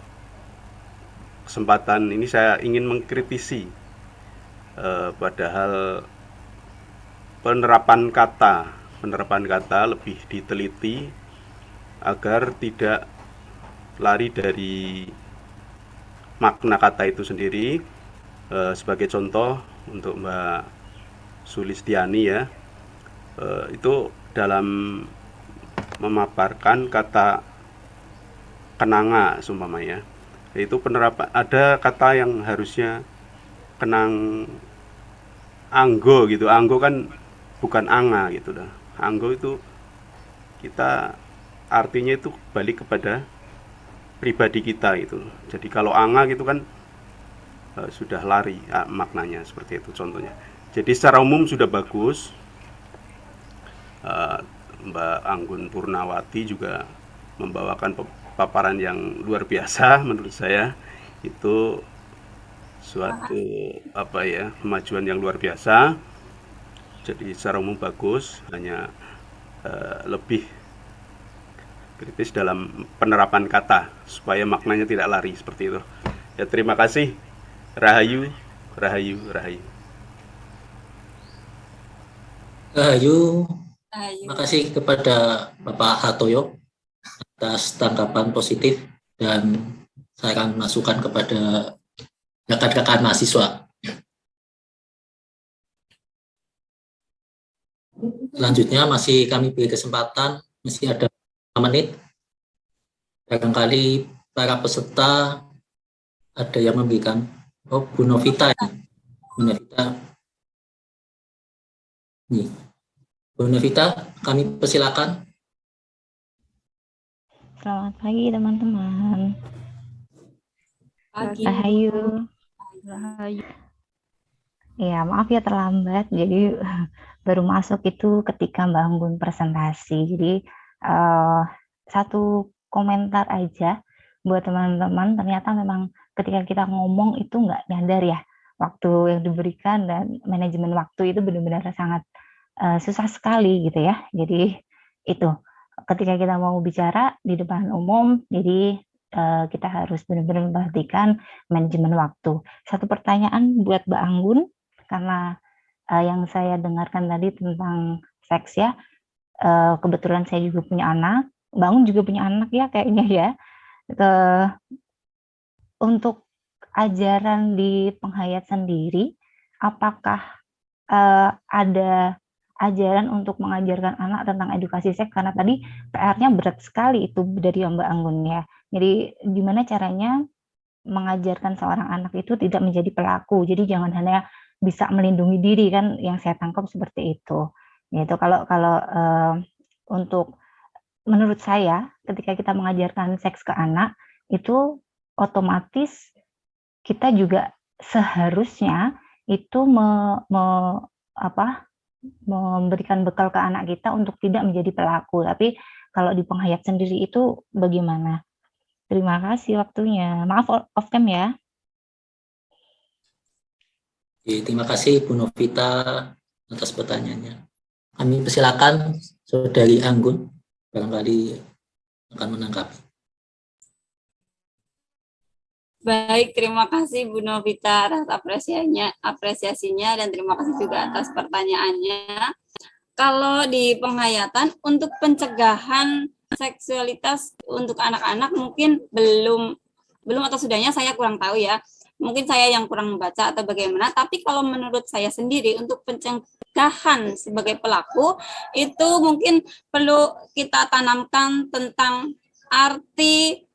kesempatan ini saya ingin mengkritisi padahal penerapan kata lebih diteliti agar tidak lari dari makna kata itu sendiri. Sebagai contoh untuk Mbak Sulistiani ya, itu dalam memaparkan kata kenanga seumpamanya, yaitu penerapan ada kata yang harusnya kenang anggo gitu. Anggo kan bukan anga gitu lah. Anggo itu kita artinya itu balik kepada pribadi kita gitu. Jadi kalau anga gitu kan sudah lari maknanya, seperti itu contohnya. Jadi secara umum sudah bagus. Mbak Anggun Purnawati juga membawakan paparan yang luar biasa menurut saya. Itu suatu kemajuan yang luar biasa. Jadi secara umum bagus, hanya lebih kritis dalam penerapan kata supaya maknanya tidak lari, seperti itu. Ya, terima kasih. Rahayu, Rahayu, Rahayu. Rahayu, terima kasih kepada Bapak Hartoyo atas tanggapan positif dan saran masukan kepada rekan-rekan mahasiswa. Selanjutnya masih kami beri kesempatan, masih ada 5 menit. Barangkali para peserta ada yang memberikan. Oh, Bu Novita ya. Bu Novita. Nih. Bu Novita, kami persilakan. Selamat pagi teman-teman. Pagi. Rahayu. Ya, maaf ya terlambat. Jadi baru masuk itu ketika Mbak Anggun presentasi. Jadi satu komentar aja buat teman-teman. Ternyata memang ketika kita ngomong itu nggak nyadar ya waktu yang diberikan, dan manajemen waktu itu benar-benar sangat susah sekali gitu ya. Jadi itu ketika kita mau bicara di depan umum, jadi kita harus benar-benar memperhatikan manajemen waktu. Satu pertanyaan buat Mbak Anggun, karena yang saya dengarkan tadi tentang seks ya, kebetulan saya juga punya anak, Mbak Anggun juga punya anak ya kayaknya ya. Untuk ajaran di Penghayat sendiri, apakah ada ajaran untuk mengajarkan anak tentang edukasi seks? Karena tadi PR-nya berat sekali itu dari Mbak Anggun ya. Jadi gimana caranya mengajarkan seorang anak itu tidak menjadi pelaku? Jadi jangan hanya bisa melindungi diri, kan yang saya tangkap seperti itu. Gitu. Kalau untuk menurut saya ketika kita mengajarkan seks ke anak itu otomatis kita juga seharusnya itu memberikan bekal ke anak kita untuk tidak menjadi pelaku. Tapi kalau di Penghayat sendiri itu bagaimana? Terima kasih waktunya. Maaf off cam ya. Terima kasih Bu Novita atas pertanyaannya. Kami persilakan Saudari Anggun, barangkali akan menanggapi. Baik, terima kasih Bu Novita atas apresiasinya dan terima kasih juga atas pertanyaannya. Kalau di Penghayatan untuk pencegahan seksualitas untuk anak-anak mungkin belum atau sudahnya saya kurang tahu ya. Mungkin saya yang kurang membaca atau bagaimana, tapi kalau menurut saya sendiri untuk pencegahan sebagai pelaku, itu mungkin perlu kita tanamkan tentang arti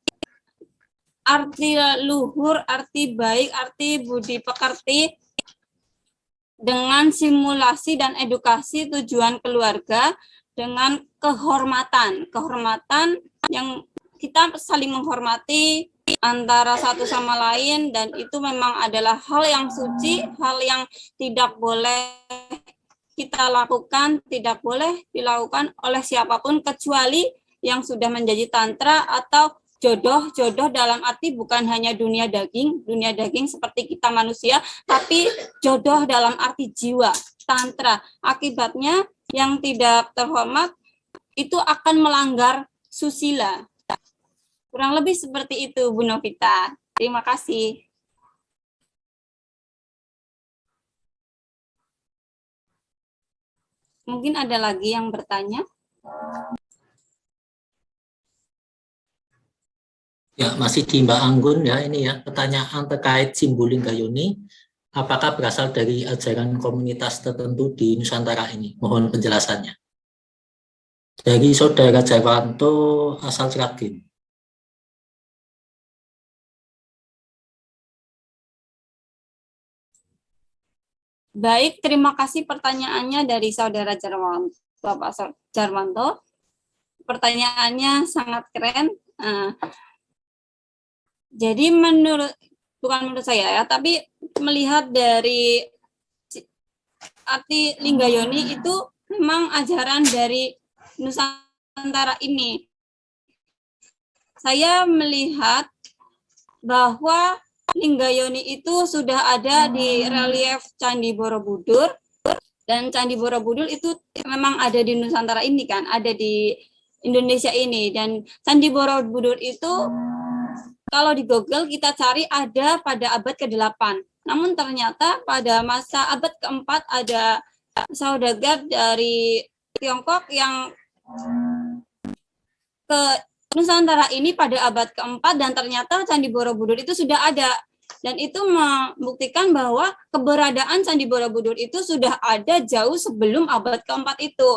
luhur, arti baik, arti budi pekerti dengan simulasi dan edukasi tujuan keluarga dengan kehormatan yang kita saling menghormati antara satu sama lain, dan itu memang adalah hal yang suci, hal yang tidak boleh kita lakukan, tidak boleh dilakukan oleh siapapun kecuali yang sudah menjadi tantra atau jodoh dalam arti bukan hanya dunia daging seperti kita manusia, tapi jodoh dalam arti jiwa, tantra. Akibatnya yang tidak terhormat itu akan melanggar susila. Kurang lebih seperti itu, Bu Novita. Terima kasih. Mungkin ada lagi yang bertanya? Ya, masih di Mbak Anggun ya, ini ya, pertanyaan terkait simbol Linggayoni, apakah berasal dari ajaran komunitas tertentu di Nusantara ini? Mohon penjelasannya. Dari Saudara Jarwanto asal Sragen. Baik, terima kasih pertanyaannya dari Saudara Jarwanto, Bapak Jarwanto. Pertanyaannya sangat keren. Jadi bukan menurut saya ya, tapi melihat dari arti Linggayoni itu memang ajaran dari Nusantara ini. Saya melihat bahwa Linggayoni itu sudah ada di relief Candi Borobudur, dan Candi Borobudur itu memang ada di Nusantara ini kan, ada di Indonesia ini, dan Candi Borobudur itu kalau di Google kita cari ada pada abad ke-8. Namun ternyata pada masa abad ke-4 ada saudagar dari Tiongkok yang ke Nusantara ini pada abad ke-4, dan ternyata Candi Borobudur itu sudah ada. Dan itu membuktikan bahwa keberadaan Candi Borobudur itu sudah ada jauh sebelum abad ke-4 itu.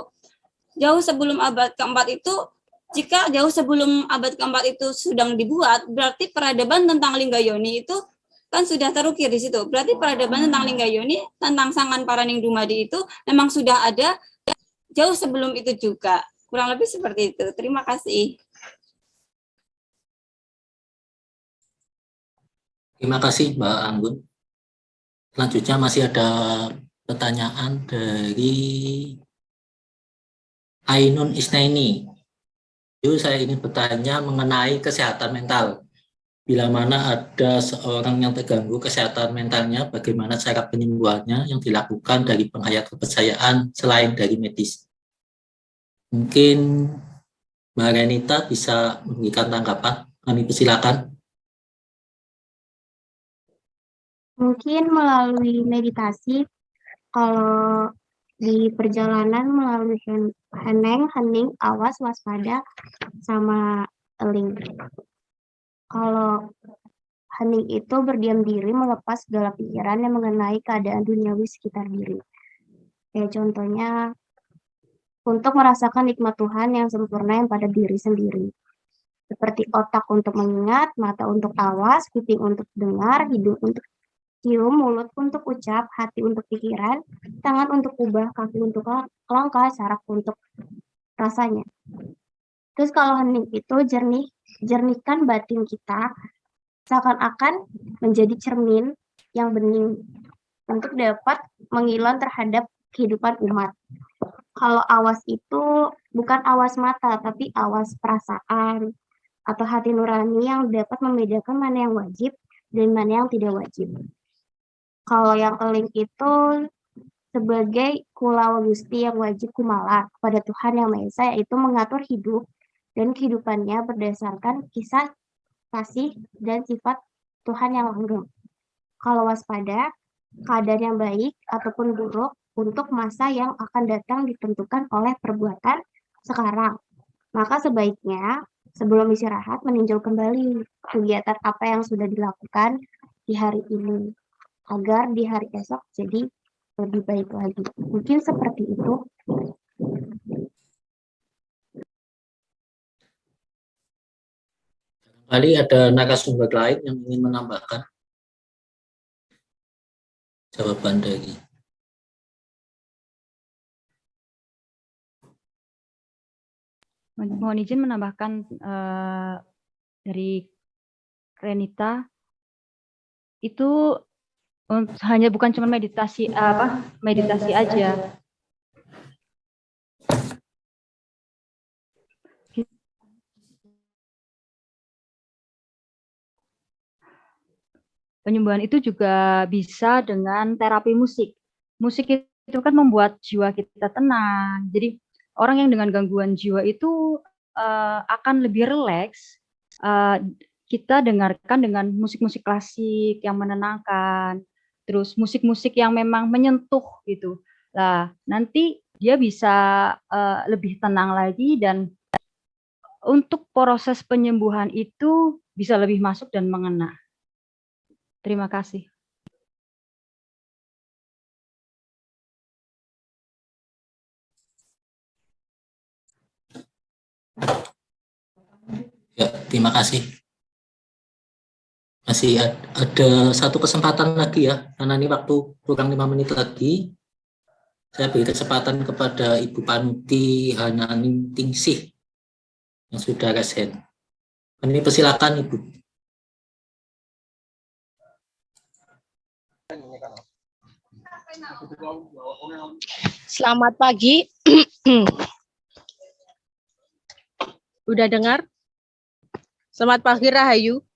Jauh sebelum abad ke-4 itu, jika jauh sebelum abad ke-4 itu sedang dibuat, berarti peradaban tentang Linggayoni itu kan sudah terukir di situ. Berarti peradaban tentang Linggayoni, tentang Sangan Paraning Dumadi itu memang sudah ada jauh sebelum itu juga. Kurang lebih seperti itu. Terima kasih. Terima kasih Mbak Anggun. Selanjutnya masih ada pertanyaan dari Ainun Isnaini. Itu saya ingin bertanya mengenai kesehatan mental. Bila mana ada seorang yang terganggu kesehatan mentalnya, bagaimana cara penyembuhannya yang dilakukan dari penghayat kepercayaan selain dari medis? Mungkin Mbak Renita bisa memberikan tanggapan. Kami persilakan. Mungkin melalui meditasi, kalau di perjalanan melalui hening, awas, waspada, sama eling. Kalau hening itu berdiam diri melepas segala pikiran yang mengenai keadaan duniawi sekitar diri. Kayak contohnya, untuk merasakan nikmat Tuhan yang sempurna yang pada diri sendiri. Seperti otak untuk mengingat, mata untuk awas, kuping untuk dengar, hidung untuk cium, mulut untuk ucap, hati untuk pikiran, tangan untuk ubah, kaki untuk langkah, saraf untuk rasanya. Terus kalau hening itu jernihkan batin kita seakan-akan menjadi cermin yang bening untuk dapat mengilang terhadap kehidupan umat. Kalau awas itu bukan awas mata, tapi awas perasaan atau hati nurani yang dapat membedakan mana yang wajib dan mana yang tidak wajib. Kalau yang eling itu sebagai kulawa Gusti yang wajib kumala kepada Tuhan Yang Maha Esa, yaitu mengatur hidup dan kehidupannya berdasarkan kisah, kasih, dan sifat Tuhan yang langgeng. Kalau waspada, keadaan yang baik ataupun buruk untuk masa yang akan datang ditentukan oleh perbuatan sekarang. Maka sebaiknya sebelum istirahat meninjau kembali kegiatan apa yang sudah dilakukan di hari ini, agar di hari esok jadi lebih baik lagi. Mungkin seperti itu. Kali ada narasumber lain yang ingin menambahkan jawaban dari Mohon izin menambahkan dari Renita itu hanya bukan cuma meditasi meditasi aja. Penyembuhan itu juga bisa dengan terapi musik. Musik itu kan membuat jiwa kita tenang. Jadi orang yang dengan gangguan jiwa itu akan lebih rileks. Kita dengarkan dengan musik-musik klasik yang menenangkan, terus musik-musik yang memang menyentuh gitu. Nah, nanti dia bisa lebih tenang lagi dan untuk proses penyembuhan itu bisa lebih masuk dan mengena. Terima kasih. Ya, terima kasih. Masih ada satu kesempatan lagi ya, karena ini waktu kurang 5 menit lagi. Saya beri kesempatan kepada Ibu Panuti Hananingsih yang sudah resen. Ini persilakan Ibu. Selamat pagi. Udah dengar? Selamat pagi Rahayu.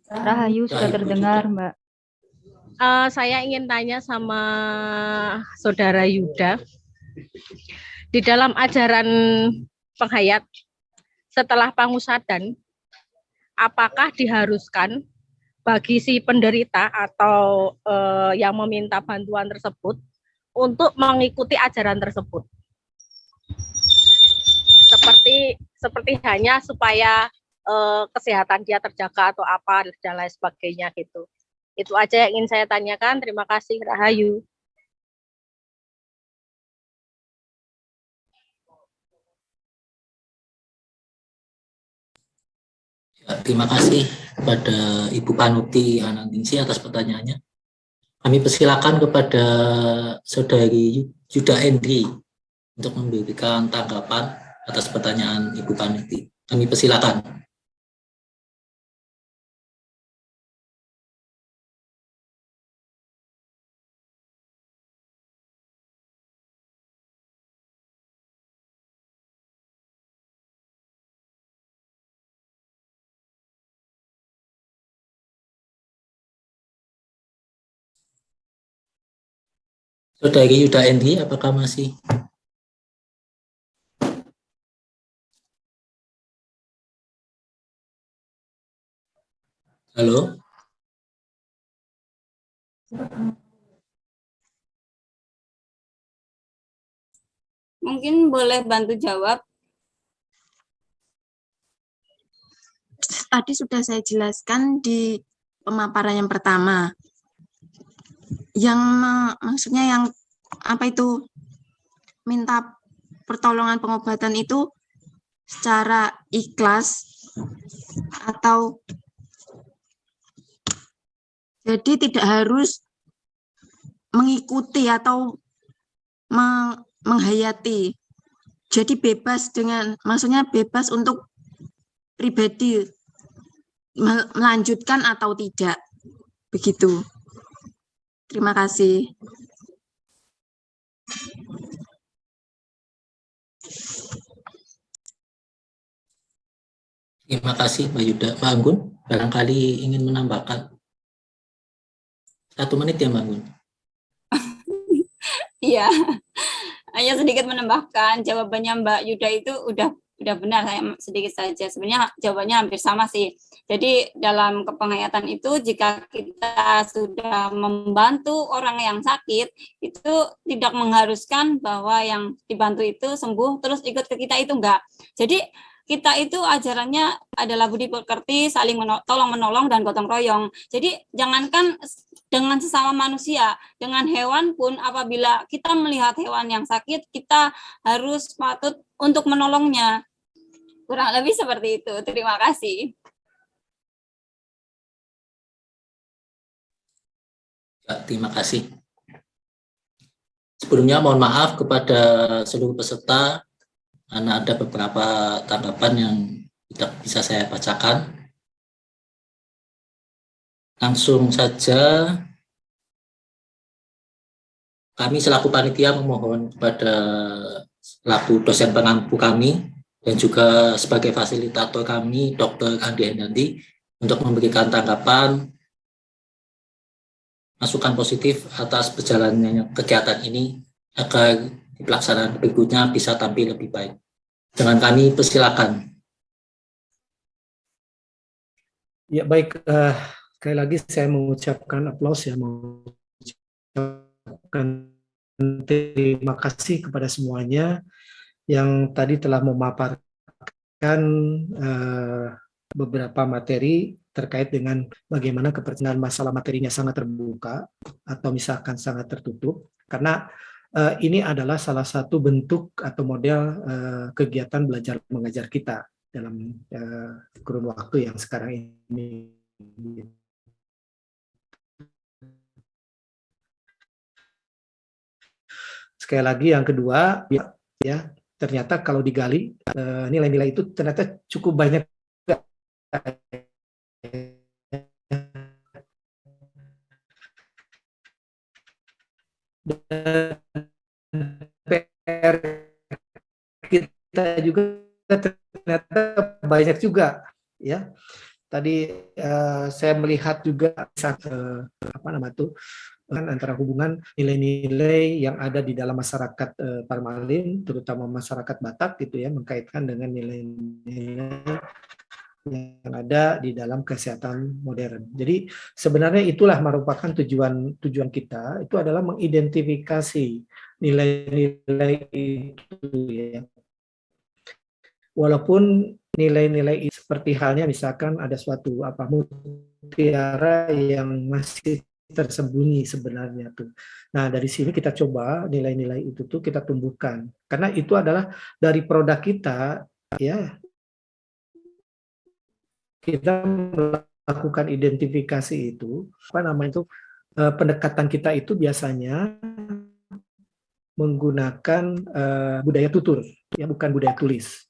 Rahayu sudah terdengar, Mbak. Saya ingin tanya sama Saudara Yuda. Di dalam ajaran penghayat, setelah pangusadan, apakah diharuskan bagi si penderita atau yang meminta bantuan tersebut untuk mengikuti ajaran tersebut? Seperti hanya supaya kesehatan dia terjaga atau apa dan lain sebagainya gitu. Itu aja yang ingin saya tanyakan. Terima kasih, Rahayu. Ya, terima kasih kepada Ibu Panuti Hananingsih atas pertanyaannya. Kami persilakan kepada Saudari Yuda Endri untuk memberikan tanggapan atas pertanyaan Ibu Panuti. Kami persilakan. Saudari Yuda Endri, apakah masih? Halo? Mungkin boleh bantu jawab. Tadi sudah saya jelaskan di pemaparan yang pertama. Yang maksudnya yang apa itu minta pertolongan pengobatan itu secara ikhlas atau jadi tidak harus mengikuti atau menghayati. Jadi bebas maksudnya bebas untuk pribadi melanjutkan atau tidak. Begitu. Terima kasih. Terima kasih Mbak Yuda. Pak Anggun, barangkali ingin menambahkan. 1 menit ya Mbak Anggun. Iya, hanya sedikit menambahkan jawabannya Mbak Yuda itu udah benar, saya sedikit saja. Sebenarnya jawabannya hampir sama sih. Jadi dalam kepenghayatan itu jika kita sudah membantu orang yang sakit, itu tidak mengharuskan bahwa yang dibantu itu sembuh terus ikut ke kita, itu enggak. Jadi kita itu ajarannya adalah budi pekerti, saling tolong menolong dan gotong royong. Jadi jangankan dengan sesama manusia, dengan hewan pun apabila kita melihat hewan yang sakit, kita harus patut untuk menolongnya. Kurang lebih seperti itu. Terima kasih. Ya, terima kasih. Sebelumnya mohon maaf kepada seluruh peserta karena ada beberapa tanggapan yang tidak bisa saya bacakan. Langsung saja kami selaku panitia memohon kepada selaku dosen pengampu kami dan juga sebagai fasilitator kami Dr. Andi Hernandi untuk memberikan tanggapan masukan positif atas berjalannya kegiatan ini agar di pelaksanaan berikutnya bisa tampil lebih baik. Dengan kami persilakan. Ya baik, sekali lagi saya mengucapkan aplaus ya, mengucapkan terima kasih kepada semuanya yang tadi telah memaparkan beberapa materi terkait dengan bagaimana kepercayaan masalah materinya sangat terbuka atau misalkan sangat tertutup, karena ini adalah salah satu bentuk atau model kegiatan belajar mengajar kita dalam kurun waktu yang sekarang ini. Sekali lagi yang kedua, ya ternyata kalau digali nilai-nilai itu ternyata cukup banyak. Dan PR kita juga ternyata banyak juga, ya. Tadi saya melihat juga antara hubungan nilai-nilai yang ada di dalam masyarakat Parmalin, terutama masyarakat Batak gitu ya, mengkaitkan dengan nilai-nilai yang ada di dalam kesehatan modern. Jadi sebenarnya itulah merupakan tujuan kita, itu adalah mengidentifikasi nilai-nilai itu ya. Walaupun nilai-nilai seperti halnya misalkan ada suatu mutiara yang masih tersembunyi sebenarnya tuh. Nah, dari sini kita coba nilai-nilai itu tuh kita tumbuhkan. Karena itu adalah dari produk kita ya. Kita melakukan identifikasi itu, pendekatan kita itu biasanya menggunakan budaya tutur, ya bukan budaya tulis.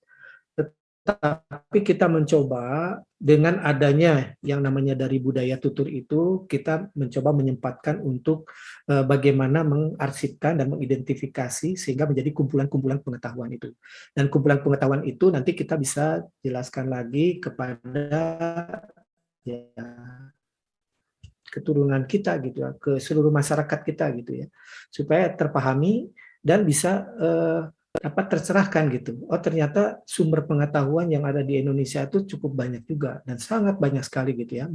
Tetapi kita mencoba dengan adanya yang namanya dari budaya tutur itu, kita mencoba menyempatkan untuk bagaimana mengarsipkan dan mengidentifikasi sehingga menjadi kumpulan-kumpulan pengetahuan itu. Dan kumpulan pengetahuan itu nanti kita bisa jelaskan lagi kepada ya, keturunan kita gitu ya, ke seluruh masyarakat kita gitu ya, supaya terpahami dan bisa tercerahkan gitu. Oh ternyata sumber pengetahuan yang ada di Indonesia itu cukup banyak juga dan sangat banyak sekali gitu ya,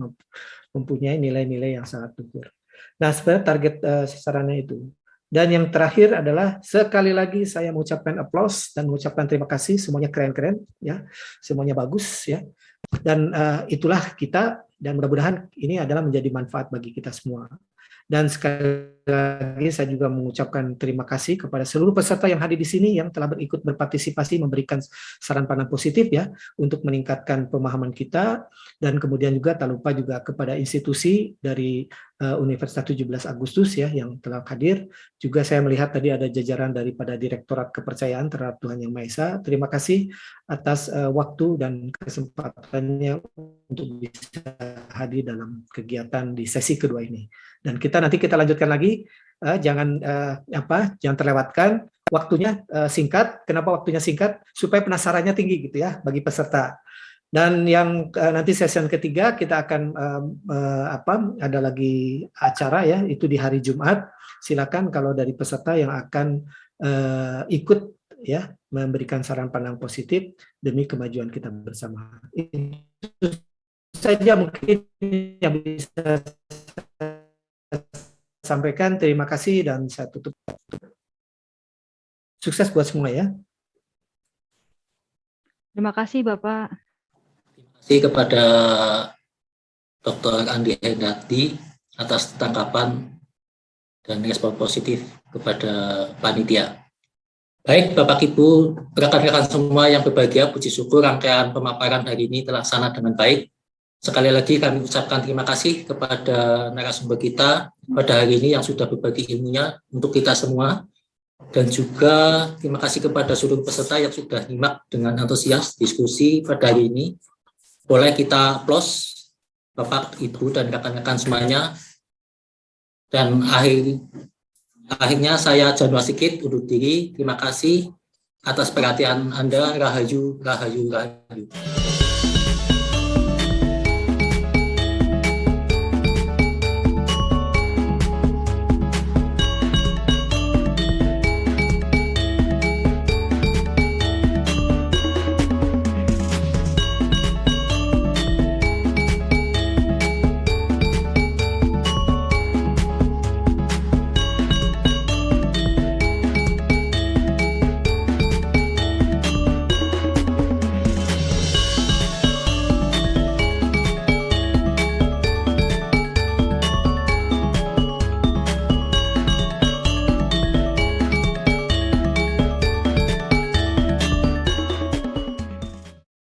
mempunyai nilai-nilai yang sangat luhur. Nah sebenarnya target sasarannya itu. Dan yang terakhir adalah sekali lagi saya mengucapkan aplaus dan mengucapkan terima kasih, semuanya keren-keren ya, semuanya bagus ya. Dan itulah kita, dan mudah-mudahan ini adalah menjadi manfaat bagi kita semua. Dan sekali lagi saya juga mengucapkan terima kasih kepada seluruh peserta yang hadir di sini yang telah berpartisipasi memberikan saran pandang positif ya untuk meningkatkan pemahaman kita, dan kemudian juga tak lupa juga kepada institusi dari Universitas 17 Agustus ya yang telah hadir. Juga saya melihat tadi ada jajaran daripada Direktorat Kepercayaan Terhadap Tuhan Yang Maha Esa. Terima kasih atas waktu dan kesempatannya untuk bisa hadir dalam kegiatan di sesi kedua ini. Dan nanti kita lanjutkan lagi, jangan terlewatkan waktunya singkat. Kenapa waktunya singkat? Supaya penasarannya tinggi gitu ya bagi peserta. Dan yang nanti sesi ketiga kita akan ada lagi acara ya, itu di hari Jumat. Silakan kalau dari peserta yang akan ikut ya memberikan saran pandang positif demi kemajuan kita bersama. Itu saja mungkin yang bisa sampaikan. Terima kasih dan saya tutup. Sukses buat semua ya. Terima kasih Bapak. Terima kasih kepada Dr. Andi Hendati atas tanggapan dan respon positif kepada panitia. Baik, Bapak Ibu, rekan-rekan semua yang berbahagia, puji syukur rangkaian pemaparan hari ini terlaksana dengan baik. Sekali lagi kami ucapkan terima kasih kepada narasumber kita pada hari ini yang sudah berbagi ilmunya untuk kita semua. Dan juga terima kasih kepada seluruh peserta yang sudah nyimak dengan antusias diskusi pada hari ini. Boleh kita applause Bapak, Ibu, dan rekan-rekan semuanya. Dan akhirnya saya Januar Sigit undur diri. Terima kasih atas perhatian Anda. Rahayu, rahayu, rahayu.